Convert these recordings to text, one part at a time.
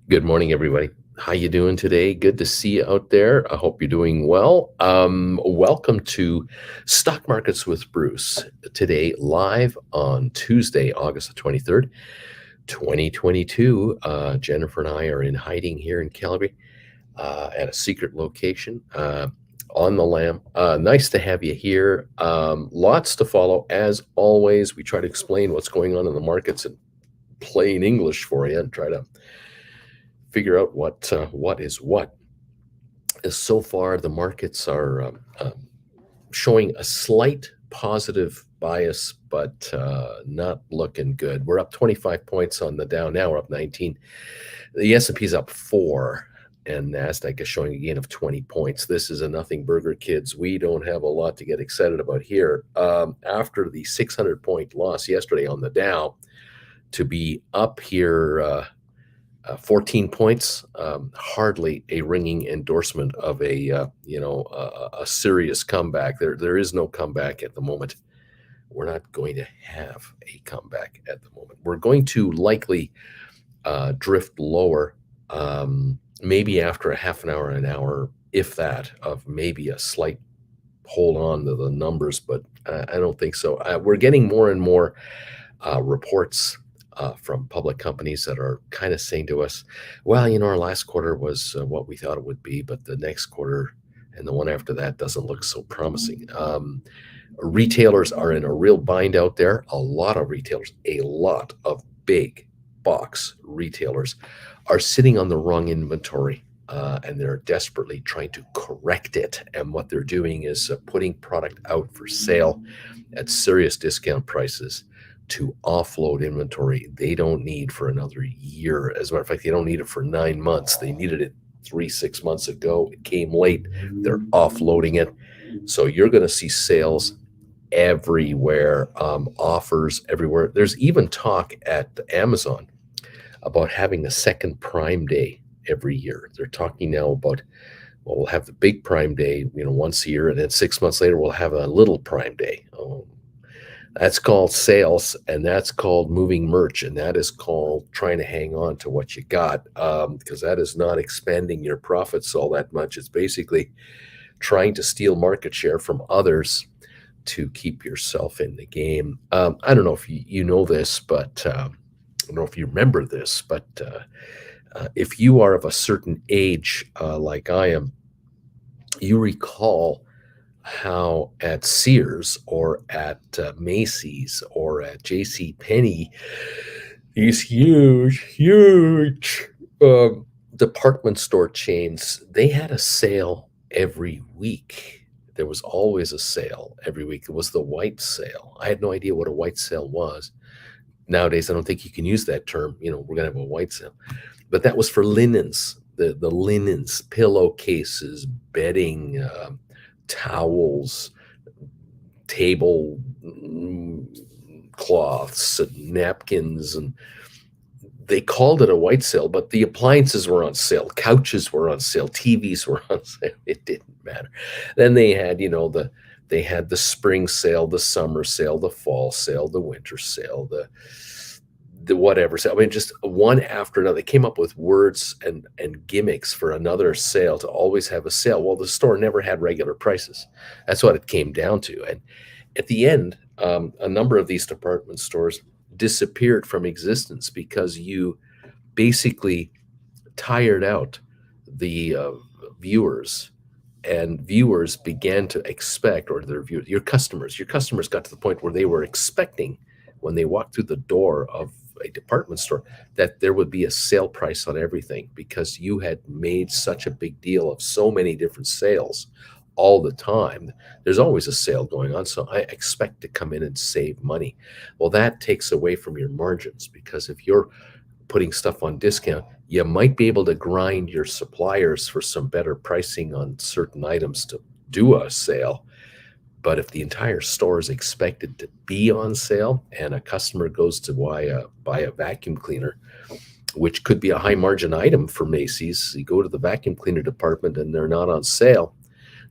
Good morning, everybody. How you doing today? Good to see you out there. I hope you're doing well. Welcome to Stock Markets with Bruce. Today, live on Tuesday, August the 23rd, 2022. Jennifer and I are in hiding here in Calgary at a secret location on the lam. Nice to have you here. Lots to follow. As always, we try to explain what's going on in the markets in plain English for you and try to figure out what is what. So far, the markets are showing a slight positive bias, but not looking good. We're up 25 points on the Dow now. We're up 19. The S&P is up 4, and Nasdaq is showing a gain of 20 points. This is a nothing burger, kids. We don't have a lot to get excited about here. After the 600-point loss yesterday on the Dow, to be up here 14 points, hardly a ringing endorsement of a serious comeback. There is no comeback at the moment. We're not going to have a comeback at the moment. We're going to likely drift lower, maybe after a half an hour, if that, of maybe a slight hold on to the numbers, but I don't think so. We're getting more and more reports from public companies that are kind of saying to us, well, our last quarter was what we thought it would be, but the next quarter and the one after that doesn't look so promising. Retailers are in a real bind out there. A lot of retailers, a lot of big box retailers are sitting on the wrong inventory. And they're desperately trying to correct it. And what they're doing is putting product out for sale at serious discount prices to offload inventory they don't need for another year. As a matter of fact, they don't need it for 9 months. They needed it 6 months ago. It came late. They're offloading it. So you're going to see sales everywhere, offers everywhere. There's even talk at Amazon about having a second Prime Day every year. They're talking now about, well, we'll have the big Prime Day, once a year, and then 6 months later we'll have a little Prime Day. That's called sales, and that's called moving merch, and that is called trying to hang on to what you got, because that is not expanding your profits all that much. It's basically trying to steal market share from others to keep yourself in the game. I don't know if you know this, but I don't know if you remember this, but if you are of a certain age, like I am, you recall how at Sears or at Macy's or at J.C. Penney, these huge department store chains, they had a sale every week. There was always a sale every week. It was the white sale. I had no idea what a white sale was. Nowadays, I don't think you can use that term. We're going to have a white sale. But that was for linens, the linens, pillowcases, bedding, towels, table cloths, and napkins, and they called it a white sale, but the appliances were on sale, couches were on sale, TVs were on sale. It didn't matter. Then they had, they had the spring sale, the summer sale, the fall sale, the winter sale, the whatever sale. I mean, just one after another. They came up with words and gimmicks for another sale to always have a sale. Well, the store never had regular prices. That's what it came down to. And at the end, a number of these department stores disappeared from existence because you basically tired out the viewers, and viewers began to expect, or their viewers, your customers got to the point where they were expecting, when they walked through the door of a department store, that there would be a sale price on everything, because you had made such a big deal of so many different sales all the time. There's always a sale going on, so I expect to come in and save money. Well, that takes away from your margins, because if you're putting stuff on discount, you might be able to grind your suppliers for some better pricing on certain items to do a sale. But if the entire store is expected to be on sale, and a customer goes to buy a vacuum cleaner, which could be a high margin item for Macy's, you go to the vacuum cleaner department and they're not on sale,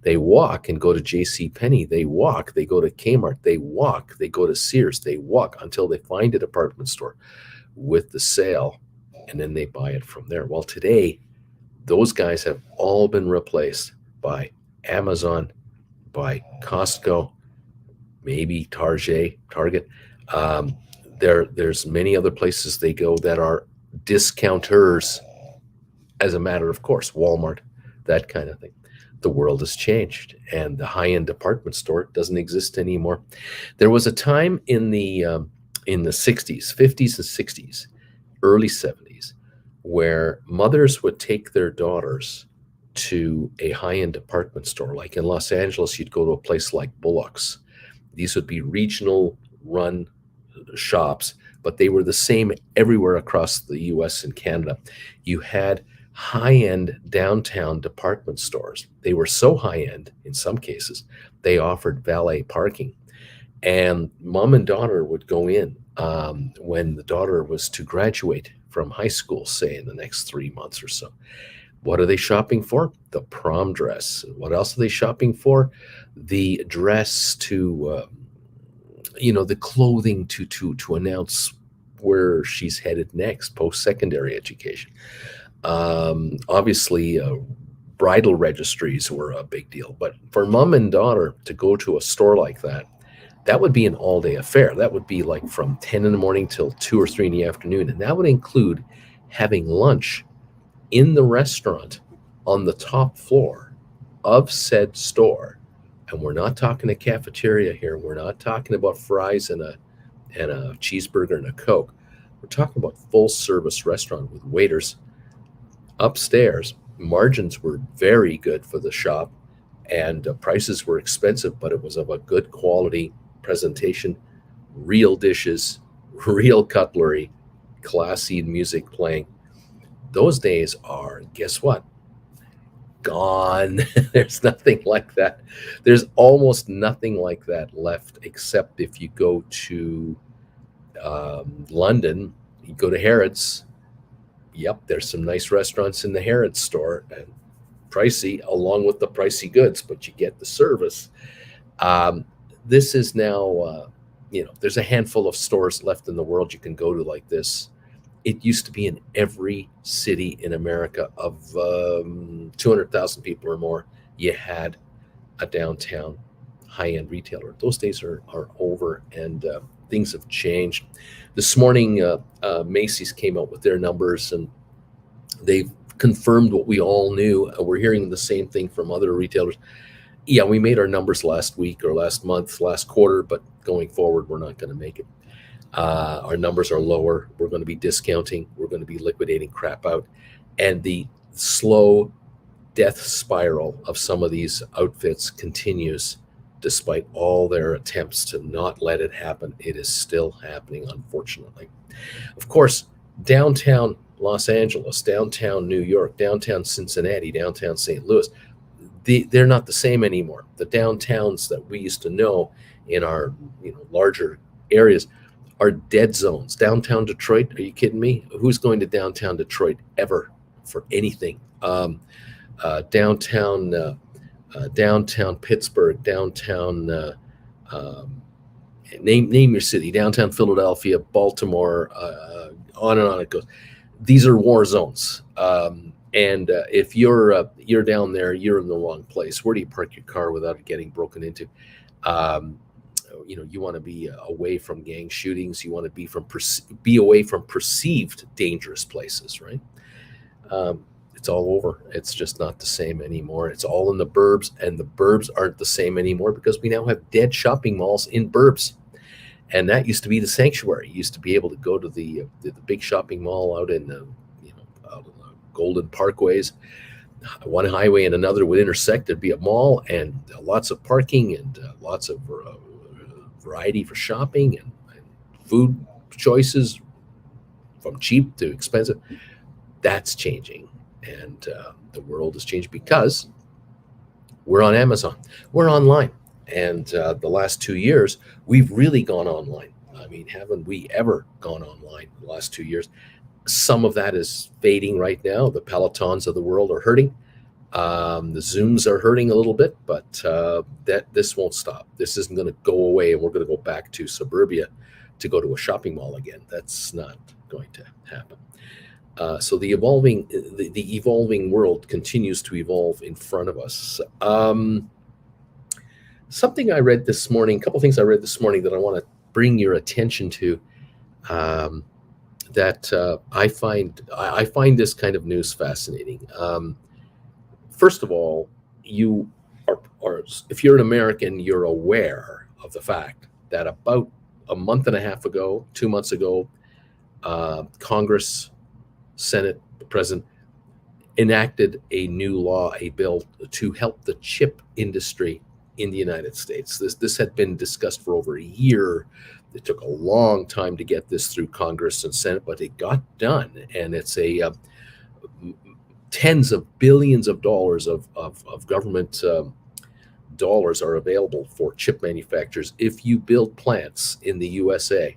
they walk and go to J.C. Penney, they walk, they go to Kmart, they walk, they go to Sears, they walk until they find a department store with the sale, and then they buy it from there. Well, today, those guys have all been replaced by Amazon, by Costco, maybe Target. Um, there's many other places they go that are discounters, as a matter of course, Walmart, that kind of thing. The world has changed, and the high-end department store doesn't exist anymore. There was a time in the 60s, 50s, and 60s, early 70s, where mothers would take their daughters to a high-end department store. Like in Los Angeles, you'd go to a place like Bullock's. These would be regional run shops, but they were the same everywhere across the US and Canada. You had high end downtown department stores. They were so high end in some cases, they offered valet parking. And mom and daughter would go in when the daughter was to graduate from high school, say in the next 3 months or so. What are they shopping for? The prom dress. What else are they shopping for? The dress to the clothing to announce where she's headed next, post-secondary education. Obviously, bridal registries were a big deal, but for mom and daughter to go to a store like that, that would be an all-day affair. That would be like from 10 in the morning till 2 or 3 in the afternoon, and that would include having lunch in the restaurant on the top floor of said store. And we're not talking a cafeteria here. We're not talking about fries and a cheeseburger and a Coke. We're talking about full service restaurant with waiters upstairs. Margins were very good for the shop, and prices were expensive, but it was of a good quality presentation, real dishes, real cutlery, classy music playing. Those days are, guess what? Gone. There's nothing like that. There's almost nothing like that left, except if you go to London, you go to Harrods. Yep, there's some nice restaurants in the Harrods store, and pricey along with the pricey goods, but you get the service. Um, this is now, there's a handful of stores left in the world you can go to like this. It used to be in every city in America of 200,000 people or more. You had a downtown high-end retailer. Those days are over, and things have changed. This morning, Macy's came out with their numbers, and they've confirmed what we all knew. We're hearing the same thing from other retailers. Yeah, we made our numbers last week or last month, last quarter, but going forward, we're not going to make it. Our numbers are lower. We're going to be discounting. We're going to be liquidating crap out. And the slow death spiral of some of these outfits continues despite all their attempts to not let it happen. It is still happening, unfortunately. Of course, downtown Los Angeles, downtown New York, downtown Cincinnati, downtown St. Louis, they're not the same anymore. The downtowns that we used to know in our larger areas are dead zones. Downtown Detroit, are you kidding me? Who's going to downtown Detroit ever for anything? Downtown Pittsburgh, downtown name your city, downtown Philadelphia, Baltimore, on and on it goes. These are war zones, and if you're down there, you're in the wrong place. Where do you park your car without it getting broken into? Um, you want to be away from gang shootings. You want to be away from perceived dangerous places, right? It's all over. It's just not the same anymore. It's all in the burbs, and the burbs aren't the same anymore because we now have dead shopping malls in burbs. And that used to be the sanctuary. You used to be able to go to the big shopping mall out in out in the Golden Parkways. One highway and another would intersect. There'd be a mall and lots of parking and lots of variety for shopping and food choices from cheap to expensive. That's changing, and the world has changed because we're on Amazon. We're online. And the last 2 years, we've really gone online. I mean, haven't we ever gone online in the last 2 years? Some of that is fading right now. The Pelotons of the world are hurting. The Zooms are hurting a little bit, but this won't stop. This isn't going to go away, and we're going to go back to suburbia to go to a shopping mall again. That's not going to happen. So the evolving world continues to evolve in front of us. Something I read this morning, a couple things I read this morning that I want to bring your attention to. Um, that I find this kind of news fascinating. First of all, you are if you're an American, you're aware of the fact that about a month and a half ago, 2 months ago, Congress, Senate, the president enacted a new law, a bill to help the chip industry in the United States. This had been discussed for over a year. It took a long time to get this through Congress and Senate, but it got done, and it's a tens of billions of dollars of government dollars are available for chip manufacturers if you build plants in the USA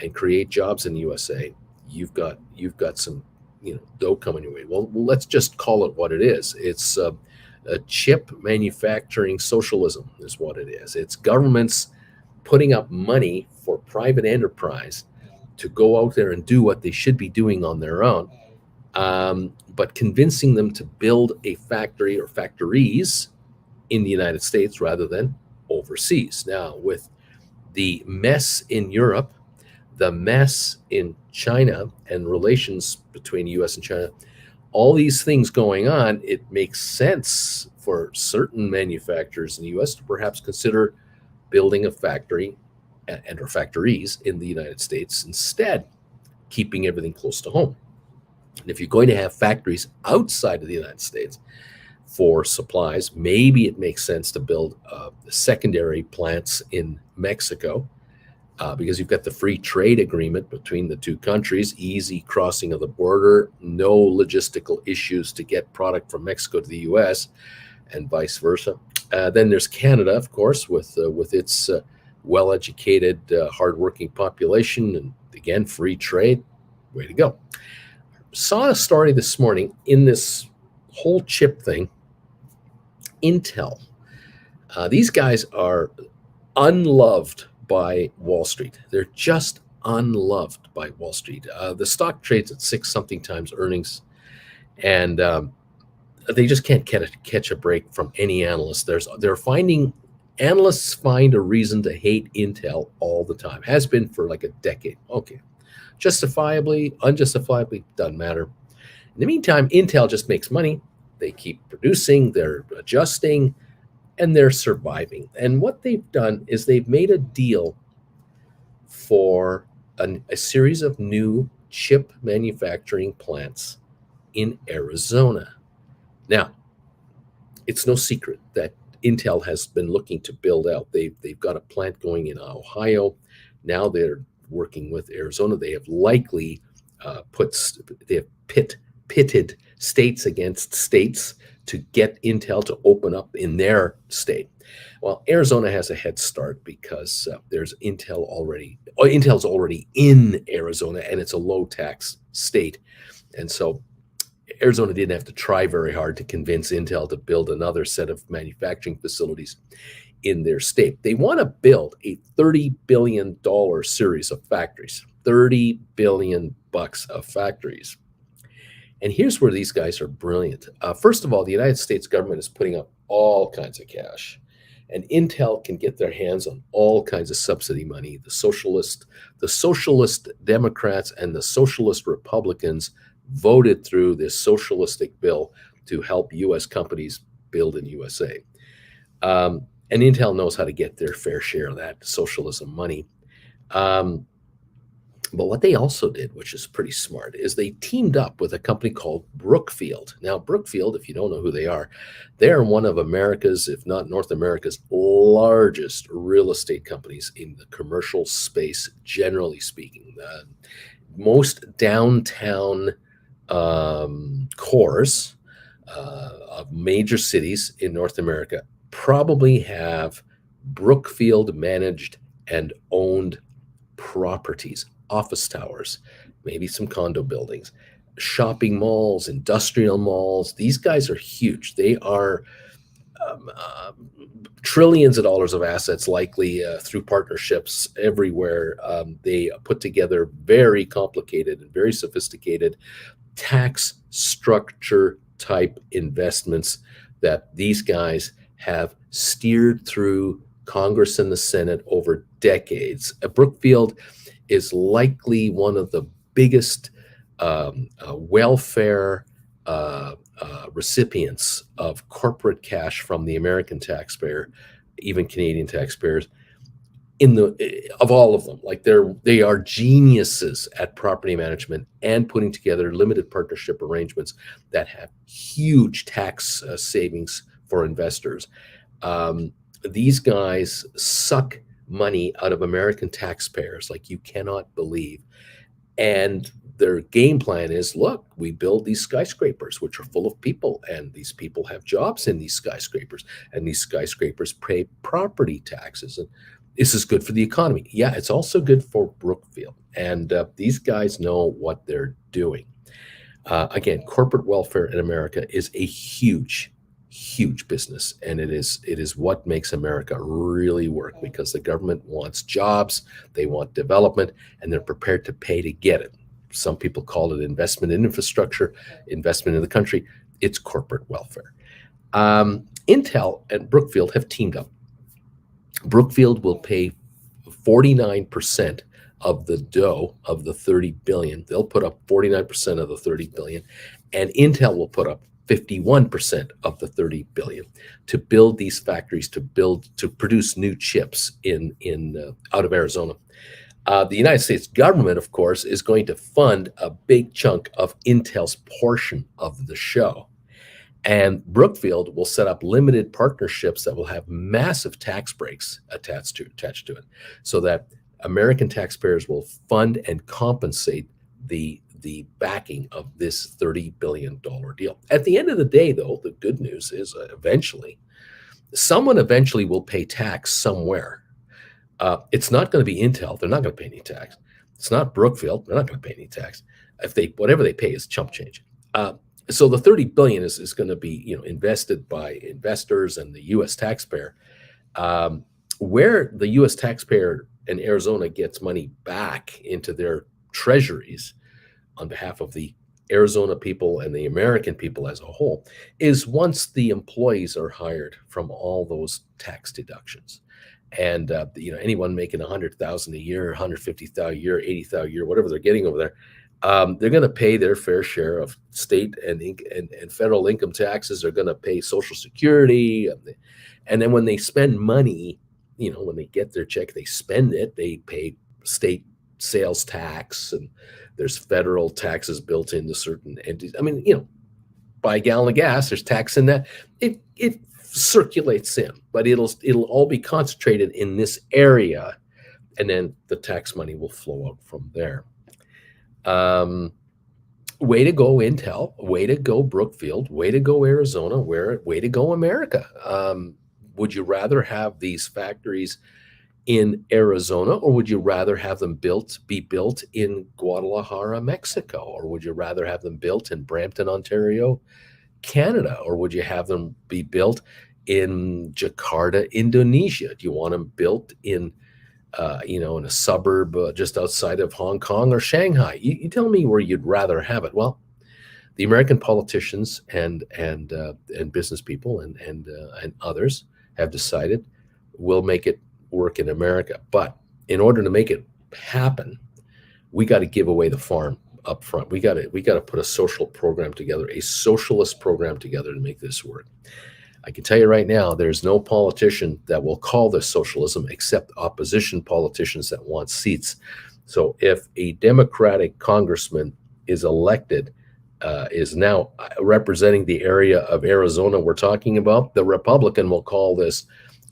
and create jobs in the USA. You've got some dough coming your way. Well, let's just call it what it is. It's a chip manufacturing socialism is what it is. It's governments putting up money for private enterprise to go out there and do what they should be doing on their own, but convincing them to build a factory or factories in the United States rather than overseas. Now, with the mess in Europe, the mess in China, and relations between US and China, all these things going on, it makes sense for certain manufacturers in the US to perhaps consider building a factory and or factories in the United States instead, keeping everything close to home. And if you're going to have factories outside of the United States for supplies, maybe it makes sense to build secondary plants in Mexico, because you've got the free trade agreement between the two countries, easy crossing of the border, no logistical issues to get product from Mexico to the U.S. and vice versa. Then there's Canada, of course, with its well-educated, hardworking population, and again, free trade. Way to go. Saw a story this morning in this whole chip thing. Intel. These guys are unloved by Wall Street. They're just unloved by Wall Street. The stock trades at 6-something times earnings, and they just can't catch a break from any analyst. Analysts find a reason to hate Intel all the time. Has been for like a decade. Okay, justifiably, unjustifiably, doesn't matter. In the meantime, Intel just makes money. They keep producing, they're adjusting, and they're surviving. And what they've done is they've made a deal for a series of new chip manufacturing plants in Arizona. Now, it's no secret that Intel has been looking to build out. They've got a plant going in Ohio. Now they're working with Arizona. They have likely pitted states against states to get Intel to open up in their state. Well, Arizona has a head start because there's Intel's already in Arizona, and it's a low tax state. And so Arizona didn't have to try very hard to convince Intel to build another set of manufacturing facilities in their state. They want to build a $30 billion series of factories, $30 billion of factories. And here's where these guys are brilliant. First of all, the United States government is putting up all kinds of cash, and Intel can get their hands on all kinds of subsidy money. The socialist Democrats and the socialist Republicans voted through this socialistic bill to help U.S. companies build in USA. And Intel knows how to get their fair share of that socialism money. But what they also did, which is pretty smart, is they teamed up with a company called Brookfield. Now, Brookfield, if you don't know who they are, they're one of America's, if not North America's, largest real estate companies in the commercial space, generally speaking. Most downtown cores of major cities in North America probably have Brookfield managed and owned properties, office towers, maybe some condo buildings, shopping malls, industrial malls. These guys are huge. They are trillions of dollars of assets, likely through partnerships everywhere. They put together very complicated and very sophisticated tax structure type investments that these guys have steered through Congress and the Senate over decades. Brookfield is likely one of the biggest welfare recipients of corporate cash from the American taxpayer, even Canadian taxpayers, in the of all of them. Like they are geniuses at property management and putting together limited partnership arrangements that have huge tax savings for investors. um, these guys suck money out of American taxpayers like you cannot believe. And their game plan is, look, we build these skyscrapers, which are full of people, and these people have jobs in these skyscrapers, and these skyscrapers pay property taxes. And this is good for the economy. Yeah, it's also good for Brookfield. And these guys know what they're doing. Again, corporate welfare in America is a huge, huge business, and it is what makes America really work, because the government wants jobs, they want development, and they're prepared to pay to get it. Some people call it investment in infrastructure, investment in the country. It's corporate welfare. Intel and Brookfield have teamed up. Brookfield will pay 49% of the dough of the 30 billion. They'll put up 49% of the 30 billion, and Intel will put up 51% of the 30 billion to build these factories, to produce new chips in out of Arizona. The United States government, of course, is going to fund a big chunk of Intel's portion of the show. And Brookfield will set up limited partnerships that will have massive tax breaks attached to it, so that American taxpayers will fund and compensate the backing of this $30 billion deal. At the end of the day, though, the good news is someone eventually will pay tax somewhere. It's not going to be Intel. They're not going to pay any tax. It's not Brookfield. They're not going to pay any tax. Whatever they pay is chump change. So the 30 billion is going to be invested by investors and the U.S. taxpayer. Where the U.S. taxpayer in Arizona gets money back into their treasuries on behalf of the Arizona people and the American people as a whole is once the employees are hired from all those tax deductions. And anyone making 100,000 a year, 150,000 a year, 80,000 a year, whatever they're getting over there, they're going to pay their fair share of state and federal income taxes. They're going to pay Social Security, and then when they spend money, when they get their check, they spend it. They pay state sales tax, and there's federal taxes built into certain entities. I mean, buy a gallon of gas, there's tax in that. It circulates in, but it'll all be concentrated in this area, and then the tax money will flow out from there. Way to go, Intel. Way to go, Brookfield. Way to go, Arizona. Way to go, America. Would you rather have these factories in Arizona, or would you rather have them be built in Guadalajara, Mexico? Or would you rather have them built in Brampton, Ontario, Canada? Or would you have them be built in Jakarta, Indonesia? Do you want them built in in a suburb just outside of Hong Kong or Shanghai? You tell me where you'd rather have it. Well, the American politicians and business people and others have decided we'll make it work in America. But in order to make it happen, we got to give away the farm up front. We got to put a social program together, a socialist program together to make this work. I can tell you right now, there's no politician that will call this socialism except opposition politicians that want seats. So if a Democratic congressman is elected, is now representing the area of Arizona we're talking about, the Republican will call this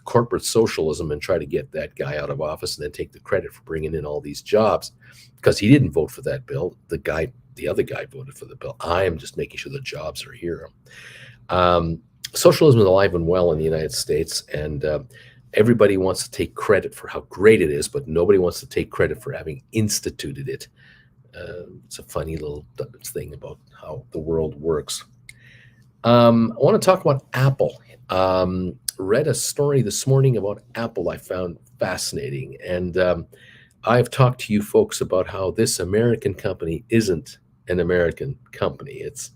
corporate socialism and try to get that guy out of office and then take the credit for bringing in all these jobs, because he didn't vote for that bill. The other guy voted for the bill. I am just making sure the jobs are here. Socialism is alive and well in the United States, and everybody wants to take credit for how great it is, but nobody wants to take credit for having instituted it. It's a funny little thing about how the world works. I want to talk about Apple. Read a story this morning about Apple I found fascinating, and I've talked to you folks about how this American company isn't an American company. It's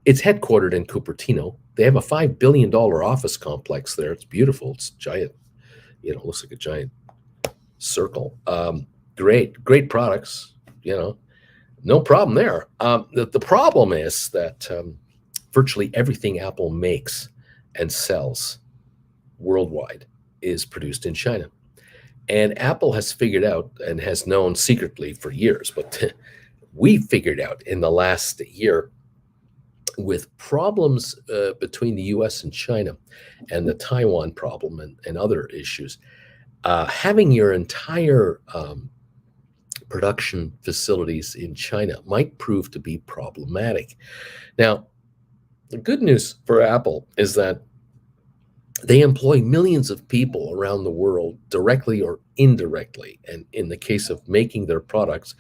headquartered in Cupertino. They have a $5 billion office complex there. It's beautiful. It's giant. Looks like a giant circle. Great products. No problem there. The problem is that virtually everything Apple makes and sells worldwide is produced in China. And Apple has figured out and has known secretly for years, but we figured out in the last year with problems between the US and China and the Taiwan problem and other issues, having your entire production facilities in China might prove to be problematic. Now, the good news for Apple is that they employ millions of people around the world, directly or indirectly. And in the case of making their products,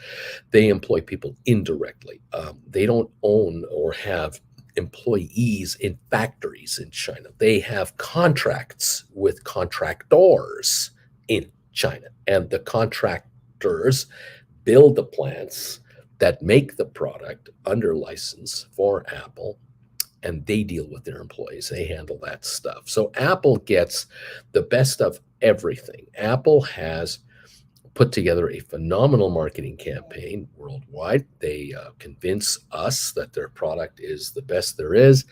they employ people indirectly. They don't own or have employees in factories in China. They have contracts with contractors in China. And the contractors build the plants that make the product under license for Apple, and they deal with their employees. They handle that stuff. So Apple gets the best of everything. Apple has put together a phenomenal marketing campaign worldwide. They convince us that their product is the best there is,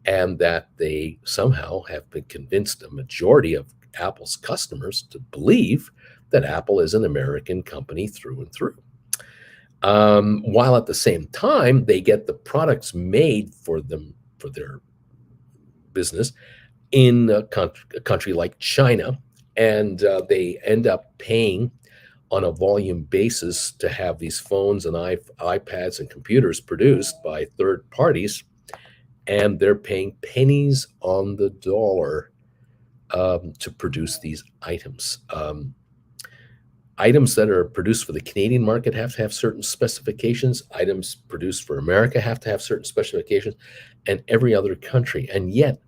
and that they somehow have been convinced a majority of Apple's customers to believe that Apple is an American company through and through. While at the same time, they get the products made for them, for their business, in a country like China, and they end up paying on a volume basis to have these phones and iPads and computers produced by third parties, and they're paying pennies on the dollar to produce these items. Items that are produced for the Canadian market have to have certain specifications. Items produced for America have to have certain specifications, and every other country. And yet,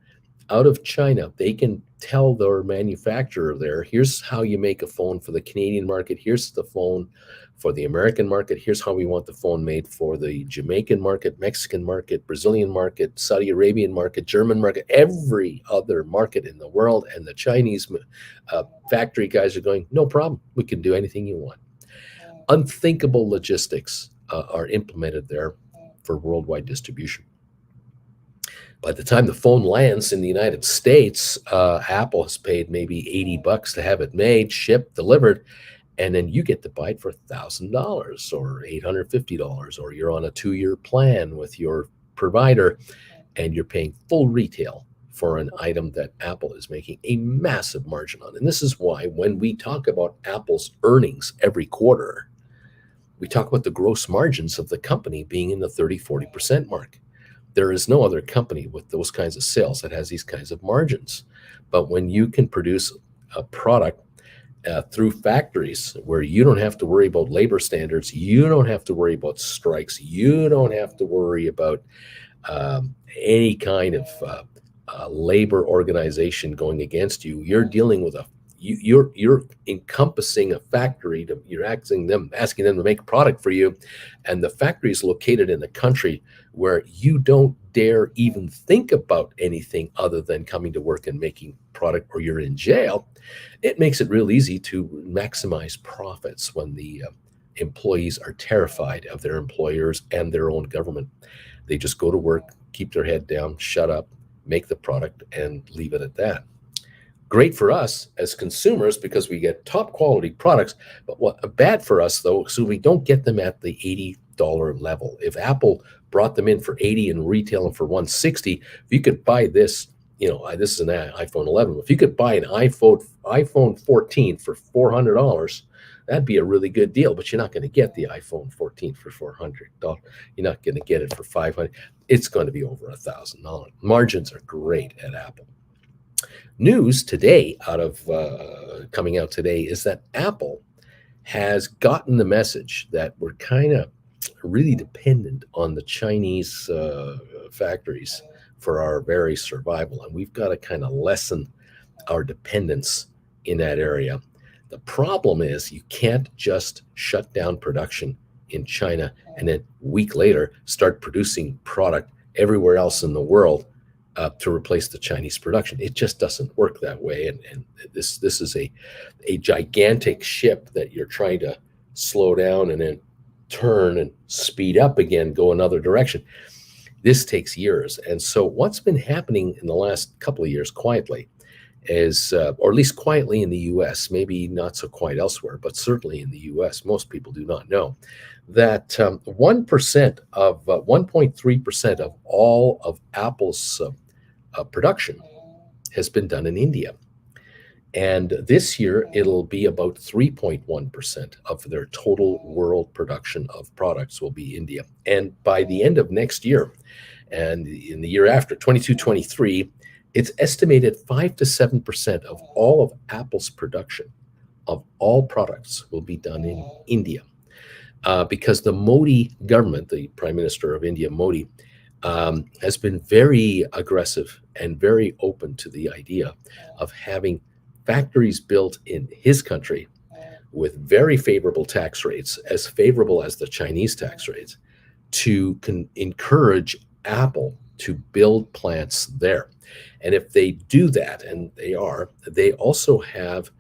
out of China, they can tell their manufacturer there, here's how you make a phone for the Canadian market. Here's the phone for the American market. Here's how we want the phone made for the Jamaican market, Mexican market, Brazilian market, Saudi Arabian market, German market, every other market in the world. And the Chinese factory guys are going, no problem. We can do anything you want. Unthinkable logistics are implemented there for worldwide distribution. By the time the phone lands in the United States, Apple has paid maybe $80 to have it made, shipped, delivered, and then you get to buy it for $1,000 or $850, or you're on a 2-year plan with your provider, and you're paying full retail for an item that Apple is making a massive margin on. And this is why when we talk about Apple's earnings every quarter, we talk about the gross margins of the company being in the 30-40% mark. There is no other company with those kinds of sales that has these kinds of margins. But when you can produce a product through factories where you don't have to worry about labor standards, you don't have to worry about strikes, you don't have to worry about any kind of labor organization going against you, you're dealing with you're encompassing a factory. You're asking them to make a product for you, and the factory is located in a country where you don't dare even think about anything other than coming to work and making product, or you're in jail. It makes it real easy to maximize profits when the employees are terrified of their employers and their own government. They just go to work, keep their head down, shut up, make the product, and leave it at that. Great for us as consumers because we get top quality products, but what bad for us though, so we don't get them at the $80 level. If Apple brought them in for $80 and retail them for $160, if you could buy this, this is an iPhone 11. If you could buy an iPhone 14 for $400, that'd be a really good deal. But you're not going to get the iPhone 14 for $400. You're not going to get it for $500. It's going to be over $1,000. Margins are great at Apple. News today coming out today is that Apple has gotten the message that we're kind of really dependent on the Chinese factories for our very survival, and we've got to kind of lessen our dependence in that area. The problem is you can't just shut down production in China, and then a week later start producing product everywhere else in the world to replace the Chinese production. It just doesn't work that way. And this is a gigantic ship that you're trying to slow down and then turn and speed up again, go another direction. This takes years. And so what's been happening in the last couple of years quietly is, or at least quietly in the US, maybe not so quiet elsewhere, but certainly in the US, most people do not know that 1% of 1.3% of all of Apple's production has been done in India. And this year, it'll be about 3.1% of their total world production of products will be India. And by the end of next year, and in the year after, 22, 23, it's estimated 5 to 7% of all of Apple's production of all products will be done in India. Because the Modi government, the Prime Minister of India, Modi, has been very aggressive and very open to the idea of having factories built in his country with very favorable tax rates, as favorable as the Chinese tax rates, to encourage Apple to build plants there. And if they do that, and they also have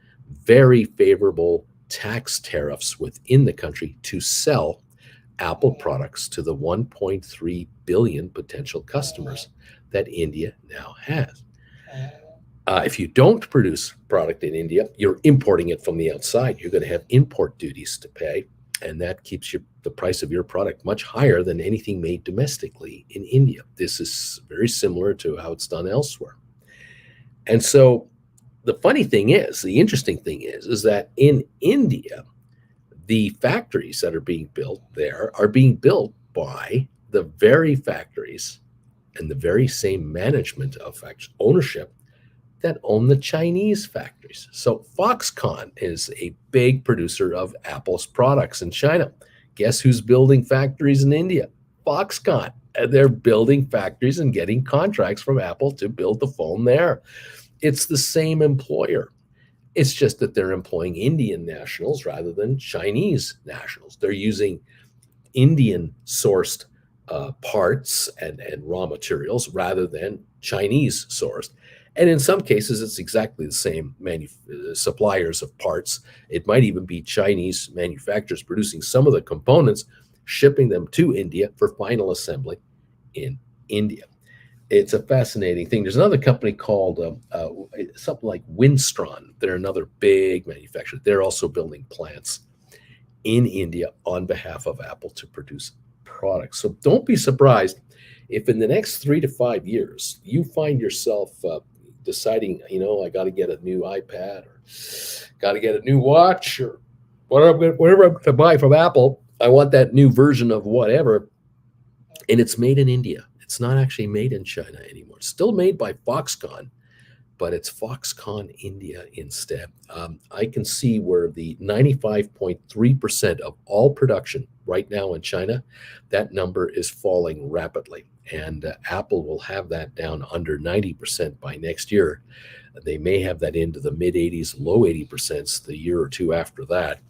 very favorable tax tariffs within the country to sell Apple products to the 1.3 billion potential customers that India now has. If you don't produce product in India, you're importing it from the outside. You're going to have import duties to pay, and that keeps the price of your product much higher than anything made domestically in India. This is very similar to how it's done elsewhere. And so the interesting thing is that in India, the factories that are being built there are being built by the very factories and the very same management of ownership that own the Chinese factories. So Foxconn is a big producer of Apple's products in China. Guess who's building factories in India? Foxconn. And they're building factories and getting contracts from Apple to build the phone there. It's the same employer. It's just that they're employing Indian nationals rather than Chinese nationals. They're using Indian sourced parts and raw materials rather than Chinese sourced. And in some cases, it's exactly the same suppliers of parts. It might even be Chinese manufacturers producing some of the components, shipping them to India for final assembly in India. It's a fascinating thing. There's another company called something like Winstron. They're another big manufacturer. They're also building plants in India on behalf of Apple to produce products. So don't be surprised if in the next 3 to 5 years you find yourself deciding, I got to get a new iPad or got to get a new watch or whatever I'm going to buy from Apple. I want that new version of whatever, and it's made in India. It's not actually made in China anymore. It's still made by Foxconn, but it's Foxconn India instead. I can see where the 95.3% of all production right now in China, that number is falling rapidly. And Apple will have that down under 90% by next year. They may have that into the mid 80s, low 80% the year or two after that,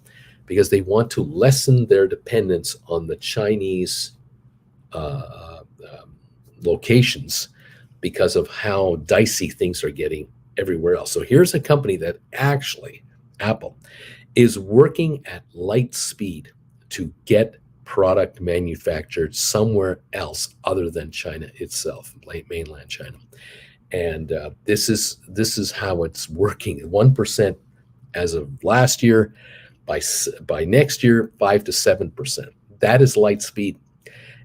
because they want to lessen their dependence on the Chinese locations because of how dicey things are getting everywhere else. So here's a company that actually, Apple, is working at light speed to get product manufactured somewhere else other than China itself, mainland China. And this is how it's working. 1% as of last year. By next year, 5 to 7%. That is light speed.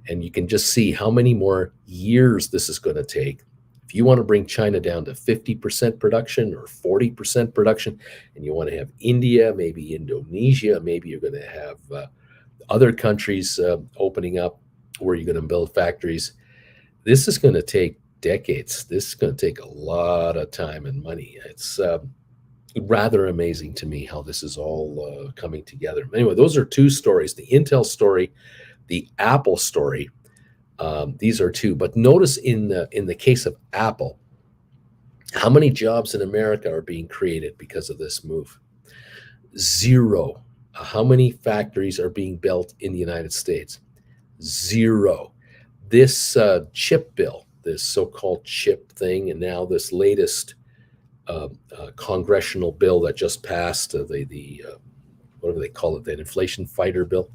And you can just see how many more years this is going to take. If you want to bring China down to 50% production or 40% production, and you want to have India, maybe Indonesia, maybe you're going to have other countries opening up where you're going to build factories, this is going to take decades. This is going to take a lot of time and money. It's rather amazing to me how this is all coming together. Anyway, those are two stories, the Intel story, the Apple story. These are two. But notice in the case of Apple, how many jobs in America are being created because of this move? Zero. How many factories are being built in the United States? Zero. This chip bill, this so-called chip thing, and now this latest congressional bill that just passed, the what do they call it, that inflation fighter bill.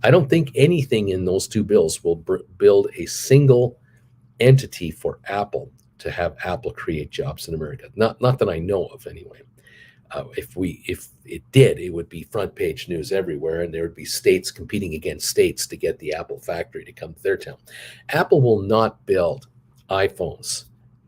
I don't think anything in those two bills will build a single entity for Apple to have Apple create jobs in America. Not that I know of, anyway. If it did, it would be front page news everywhere, and there would be states competing against states to get the Apple factory to come to their town. Apple will not build iPhones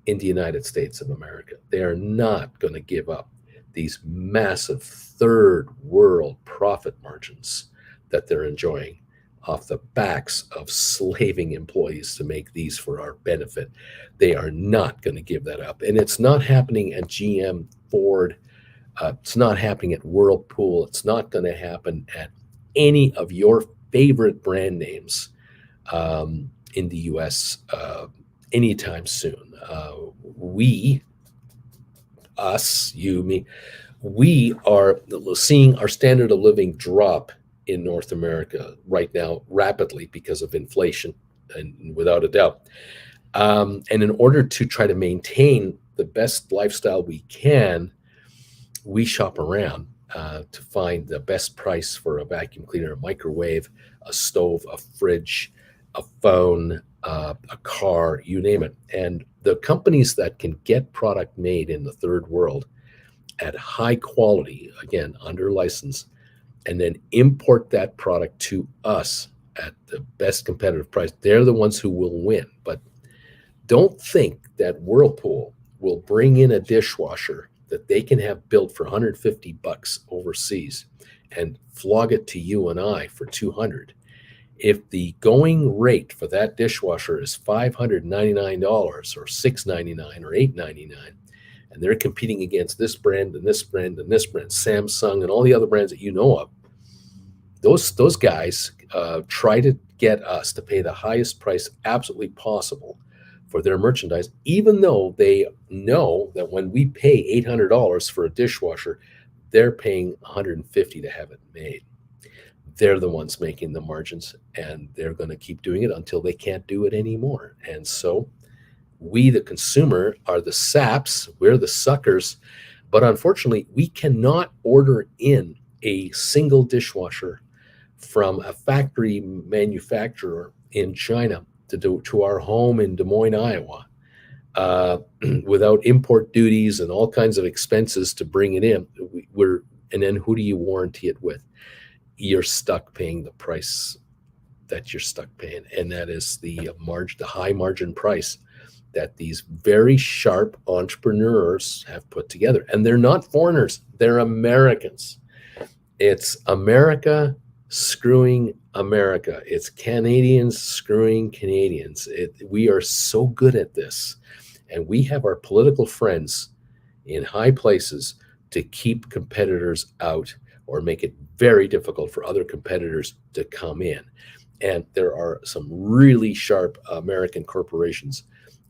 in the United States of America. They are not going to give up these massive third world profit margins that they're enjoying off the backs of slaving employees to make these for our benefit. They are not going to give that up. And it's not happening at GM, Ford. It's not happening at Whirlpool. It's not going to happen at any of your favorite brand names in the US anytime soon. Us, you, me, we are seeing our standard of living drop in North America right now rapidly because of inflation, and without a doubt. And in order to try to maintain the best lifestyle we can, we shop around to find the best price for a vacuum cleaner, a microwave, a stove, a fridge, a phone, a car, you name it. And the companies that can get product made in the third world at high quality, again, under license, and then import that product to us at the best competitive price, they're the ones who will win. But don't think that Whirlpool will bring in a dishwasher that they can have built for $150 overseas and flog it to you and I for $200. If the going rate for that dishwasher is $599 or $699 or $899, and they're competing against this brand and this brand and this brand, Samsung and all the other brands that you know of, those guys try to get us to pay the highest price absolutely possible for their merchandise, even though they know that when we pay $800 for a dishwasher, they're paying $150 to have it made. They're the ones making the margins, and they're going to keep doing it until they can't do it anymore. And so we, the consumer, are the saps. We're the suckers. But unfortunately, we cannot order in a single dishwasher from a factory manufacturer in China to our home in Des Moines, Iowa, without import duties and all kinds of expenses to bring it in. And then who do you warranty it with? You're stuck paying the price that you're stuck paying, and that is the high margin price that these very sharp entrepreneurs have put together. And they're not foreigners; they're Americans. It's America screwing America. It's Canadians screwing Canadians. We are so good at this, and we have our political friends in high places to keep competitors out or make it very difficult for other competitors to come in. And there are some really sharp American corporations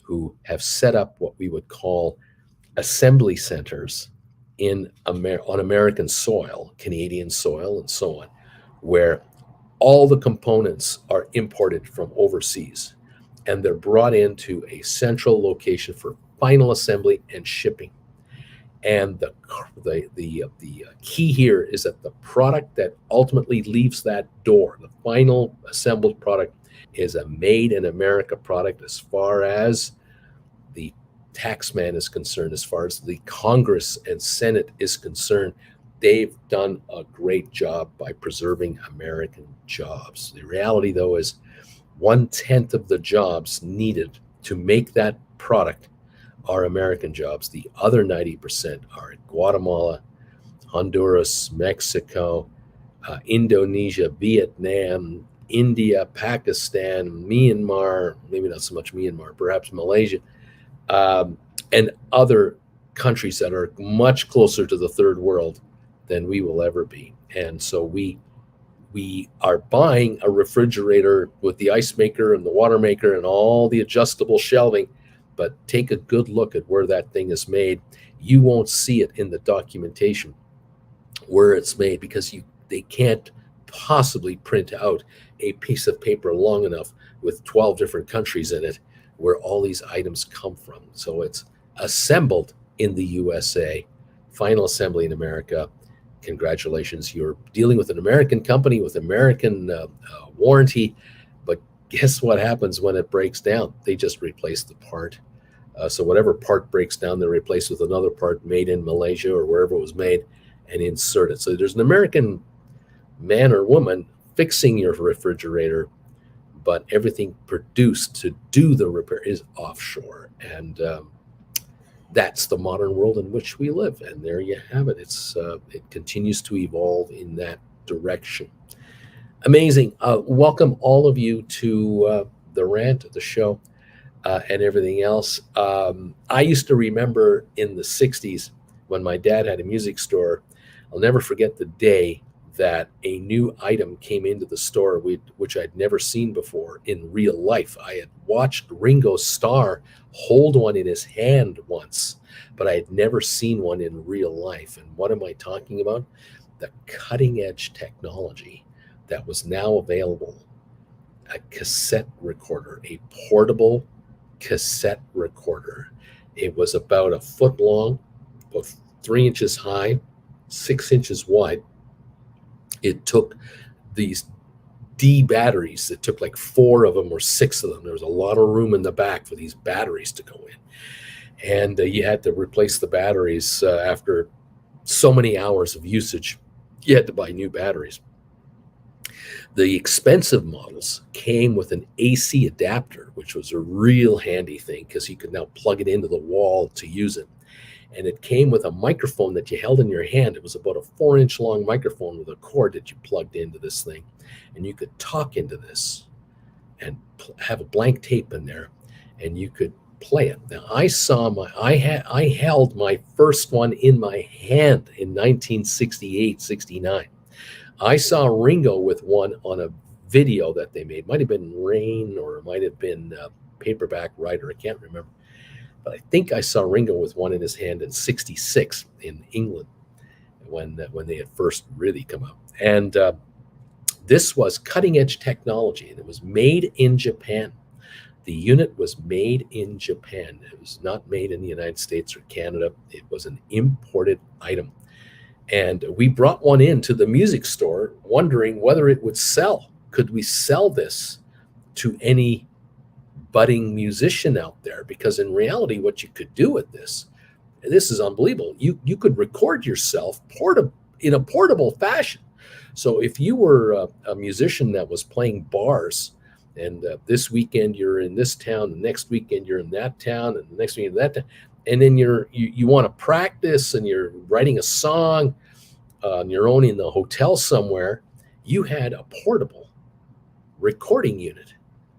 who have set up what we would call assembly centers on American soil, Canadian soil, and so on, where all the components are imported from overseas, and they're brought into a central location for final assembly and shipping. And the key here is that the product that ultimately leaves that door, the final assembled product, is a made in America product as far as the taxman is concerned, as far as the Congress and Senate is concerned. They've done a great job by preserving American jobs. The reality, though, is 1/10 of the jobs needed to make that product are American jobs. The other 90% are in Guatemala, Honduras, Mexico, Indonesia, Vietnam, India, Pakistan, Myanmar, maybe not so much Myanmar, perhaps Malaysia, and other countries that are much closer to the third world than we will ever be. And so we are buying a refrigerator with the ice maker and the water maker and all the adjustable shelving, but take a good look at where that thing is made. You won't see it in the documentation where it's made because they can't possibly print out a piece of paper long enough with 12 different countries in it where all these items come from. So it's assembled in the USA, final assembly in America. Congratulations, you're dealing with an American company with American warranty. But guess what happens when it breaks down? They just replace the part. So whatever part breaks down, they replace with another part made in Malaysia or wherever it was made and insert it. So there's an American man or woman fixing your refrigerator, but everything produced to do the repair is offshore. And that's the modern world in which we live. And there you have it. It continues to evolve in that direction. Amazing. Welcome all of you to the rant, the show, and everything else. I used to remember in the 60s when my dad had a music store. I'll never forget the day that a new item came into the store, which I'd never seen before in real life. I had watched Ringo Starr hold one in his hand once, but I had never seen one in real life. And what am I talking about? The cutting edge technology that was now available. A cassette recorder, a portable cassette recorder. It was about a foot long, about 3 inches high, 6 inches wide. It took these D batteries. It took like 4 of them or 6 of them. There was a lot of room in the back for these batteries to go in. And you had to replace the batteries after so many hours of usage. You had to buy new batteries. The expensive models came with an AC adapter, which was a real handy thing because you could now plug it into the wall to use it. And it came with a microphone that you held in your hand. It was about a 4-inch long microphone with a cord that you plugged into this thing. And you could talk into this and have a blank tape in there, and you could play it. Now, I held my first one in my hand in 1968, 69. I saw Ringo with one on a video that they made. Might have been Rain or it might have been Paperback Writer. I can't remember. But I think I saw Ringo with one in his hand in 66 in England when they had first really come out. And this was cutting edge technology, and it was made in Japan. The unit was made in Japan. It was not made in the United States or Canada. It was an imported item. And we brought one into the music store wondering whether it would sell. Could we sell this to any budding musician out there? Because in reality, what you could do with this is unbelievable. You could record yourself in a portable fashion. So if you were a musician that was playing bars, and this weekend you're in this town, the next weekend you're in that town, and the next weekend that town, and then you want to practice and you're writing a song on your own in the hotel somewhere, you had a portable recording unit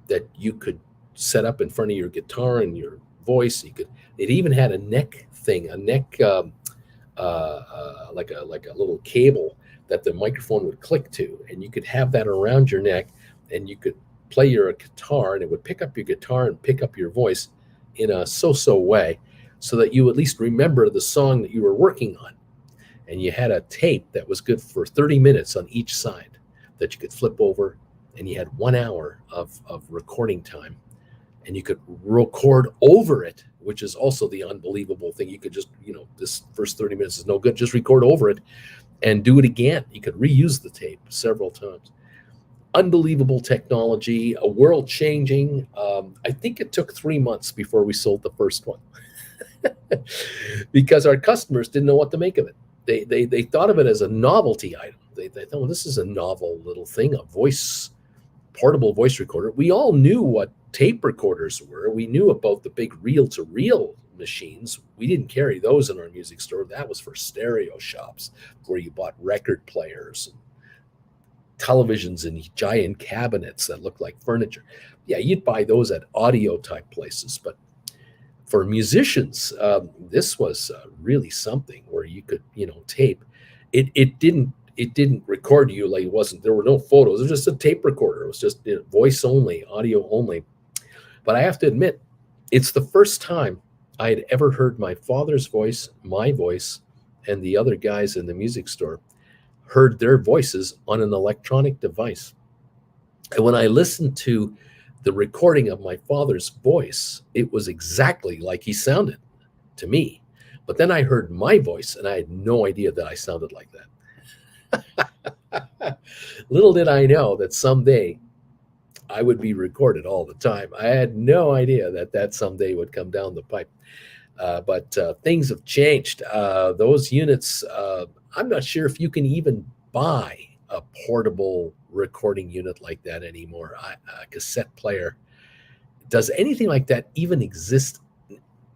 that you could set up in front of your guitar and your voice. It even had a neck thing, like a little cable that the microphone would click to, and you could have that around your neck, and you could play your guitar, and it would pick up your guitar and pick up your voice in a so-so way, so that you at least remember the song that you were working on. And you had a tape that was good for 30 minutes on each side that you could flip over, and you had 1 hour of recording time, and you could record over it, which is also the unbelievable thing. You could just, this first 30 minutes is no good, just record over it and do it again. You could reuse the tape several times. Unbelievable technology, a world changing. I think it took 3 months before we sold the first one because our customers didn't know what to make of it. They thought of it as a novelty item. They thought, well, this is a novel little thing, portable voice recorder. We all knew what tape recorders were. We knew about the big reel-to-reel machines. We didn't carry those in our music store. That was for stereo shops where you bought record players and televisions in giant cabinets that looked like furniture. Yeah, you'd buy those at audio type places. But for musicians, this was really something where you could, tape. It didn't record you, like there were no photos. It was just a tape recorder. It was just voice only, audio only. But I have to admit, it's the first time I had ever heard my father's voice, my voice, and the other guys in the music store heard their voices on an electronic device. And when I listened to the recording of my father's voice, it was exactly like he sounded to me. But then I heard my voice and I had no idea that I sounded like that. Little did I know that someday I would be recorded all the time. I had no idea that that someday would come down the pipe. But things have changed. Those units, I'm not sure if you can even buy a portable recording unit like that anymore. A cassette player. Does anything like that even exist?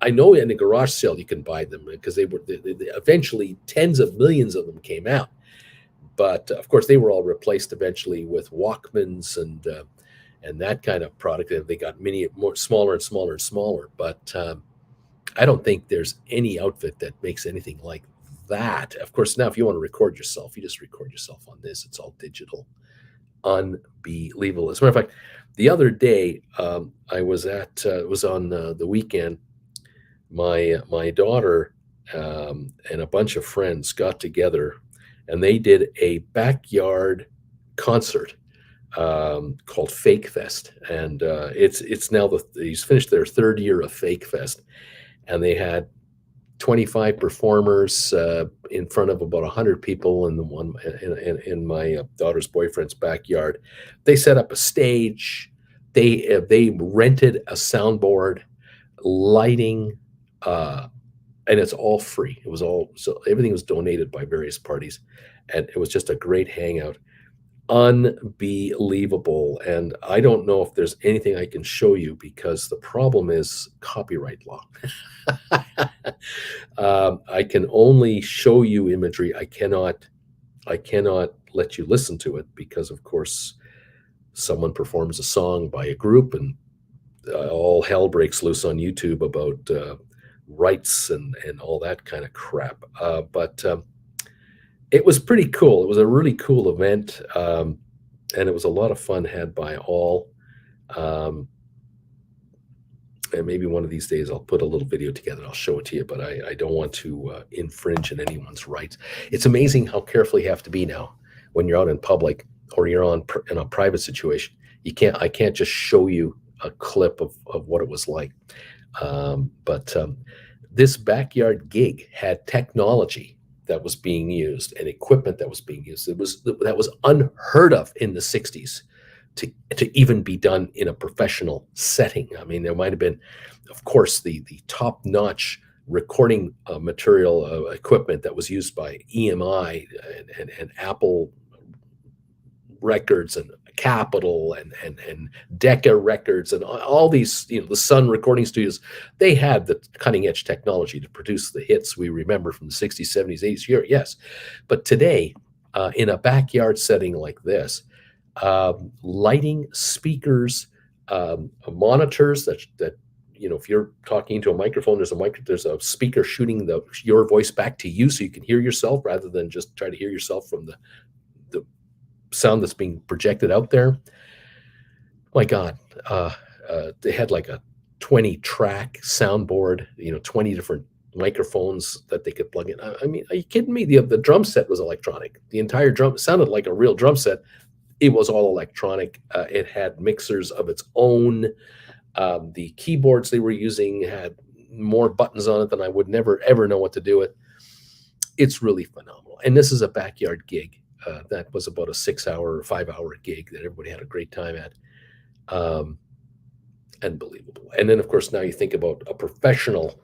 I know in a garage sale you can buy them because eventually tens of millions of them came out. But of course, they were all replaced eventually with Walkmans and that kind of product. They got many more smaller and smaller and smaller. But I don't think there's any outfit that makes anything like that. Of course, now if you want to record yourself, you just record yourself on this. It's all digital. Unbelievable. As a matter of fact, the other day I was at it was on the weekend. My daughter and a bunch of friends got together, and they did a backyard concert called Fake Fest, and it's now he's finished their third year of Fake Fest, and they had 25 performers in front of about 100 people in the one in my daughter's boyfriend's backyard. They set up a stage. They rented a soundboard, lighting, and it's all free. It was all so everything was donated by various parties, and it was just a great hangout. Unbelievable. And I don't know if there's anything I can show you because the problem is copyright law. I can only show you imagery. I cannot let you listen to it because, of course, someone performs a song by a group and all hell breaks loose on YouTube about rights and all that kind of crap. But it was pretty cool. It was a really cool event, and it was a lot of fun had by all. Um, and maybe one of these days I'll put a little video together. I'll show it to you, but I don't want to infringe on anyone's rights. It's amazing how careful you have to be now when you're out in public or you're in a private situation. I can't just show you a clip of what it was like. But this backyard gig had technology that was being used and equipment that was being used. That was unheard of in the 60s to even be done in a professional setting. I mean, there might have been, of course, the top-notch recording material equipment that was used by EMI and Apple Records and Capitol and Decca Records and all these, the Sun recording studios. They had the cutting edge technology to produce the hits we remember from the 60s, 70s, 80s. Yes, but today, in a backyard setting like this, lighting, speakers, monitors that if you're talking into a microphone, there's a speaker shooting your voice back to you so you can hear yourself rather than just try to hear yourself from the sound that's being projected out there. My God, they had like a 20-track soundboard, 20 different microphones that they could plug in. I mean, are you kidding me? The drum set was electronic. The entire drum sounded like a real drum set. It was all electronic. It had mixers of its own. The keyboards they were using had more buttons on it than I would never, ever know what to do with. It's really phenomenal. And this is a backyard gig. That was about a 6-hour or 5-hour gig that everybody had a great time at. Unbelievable. And then, of course, now you think about a professional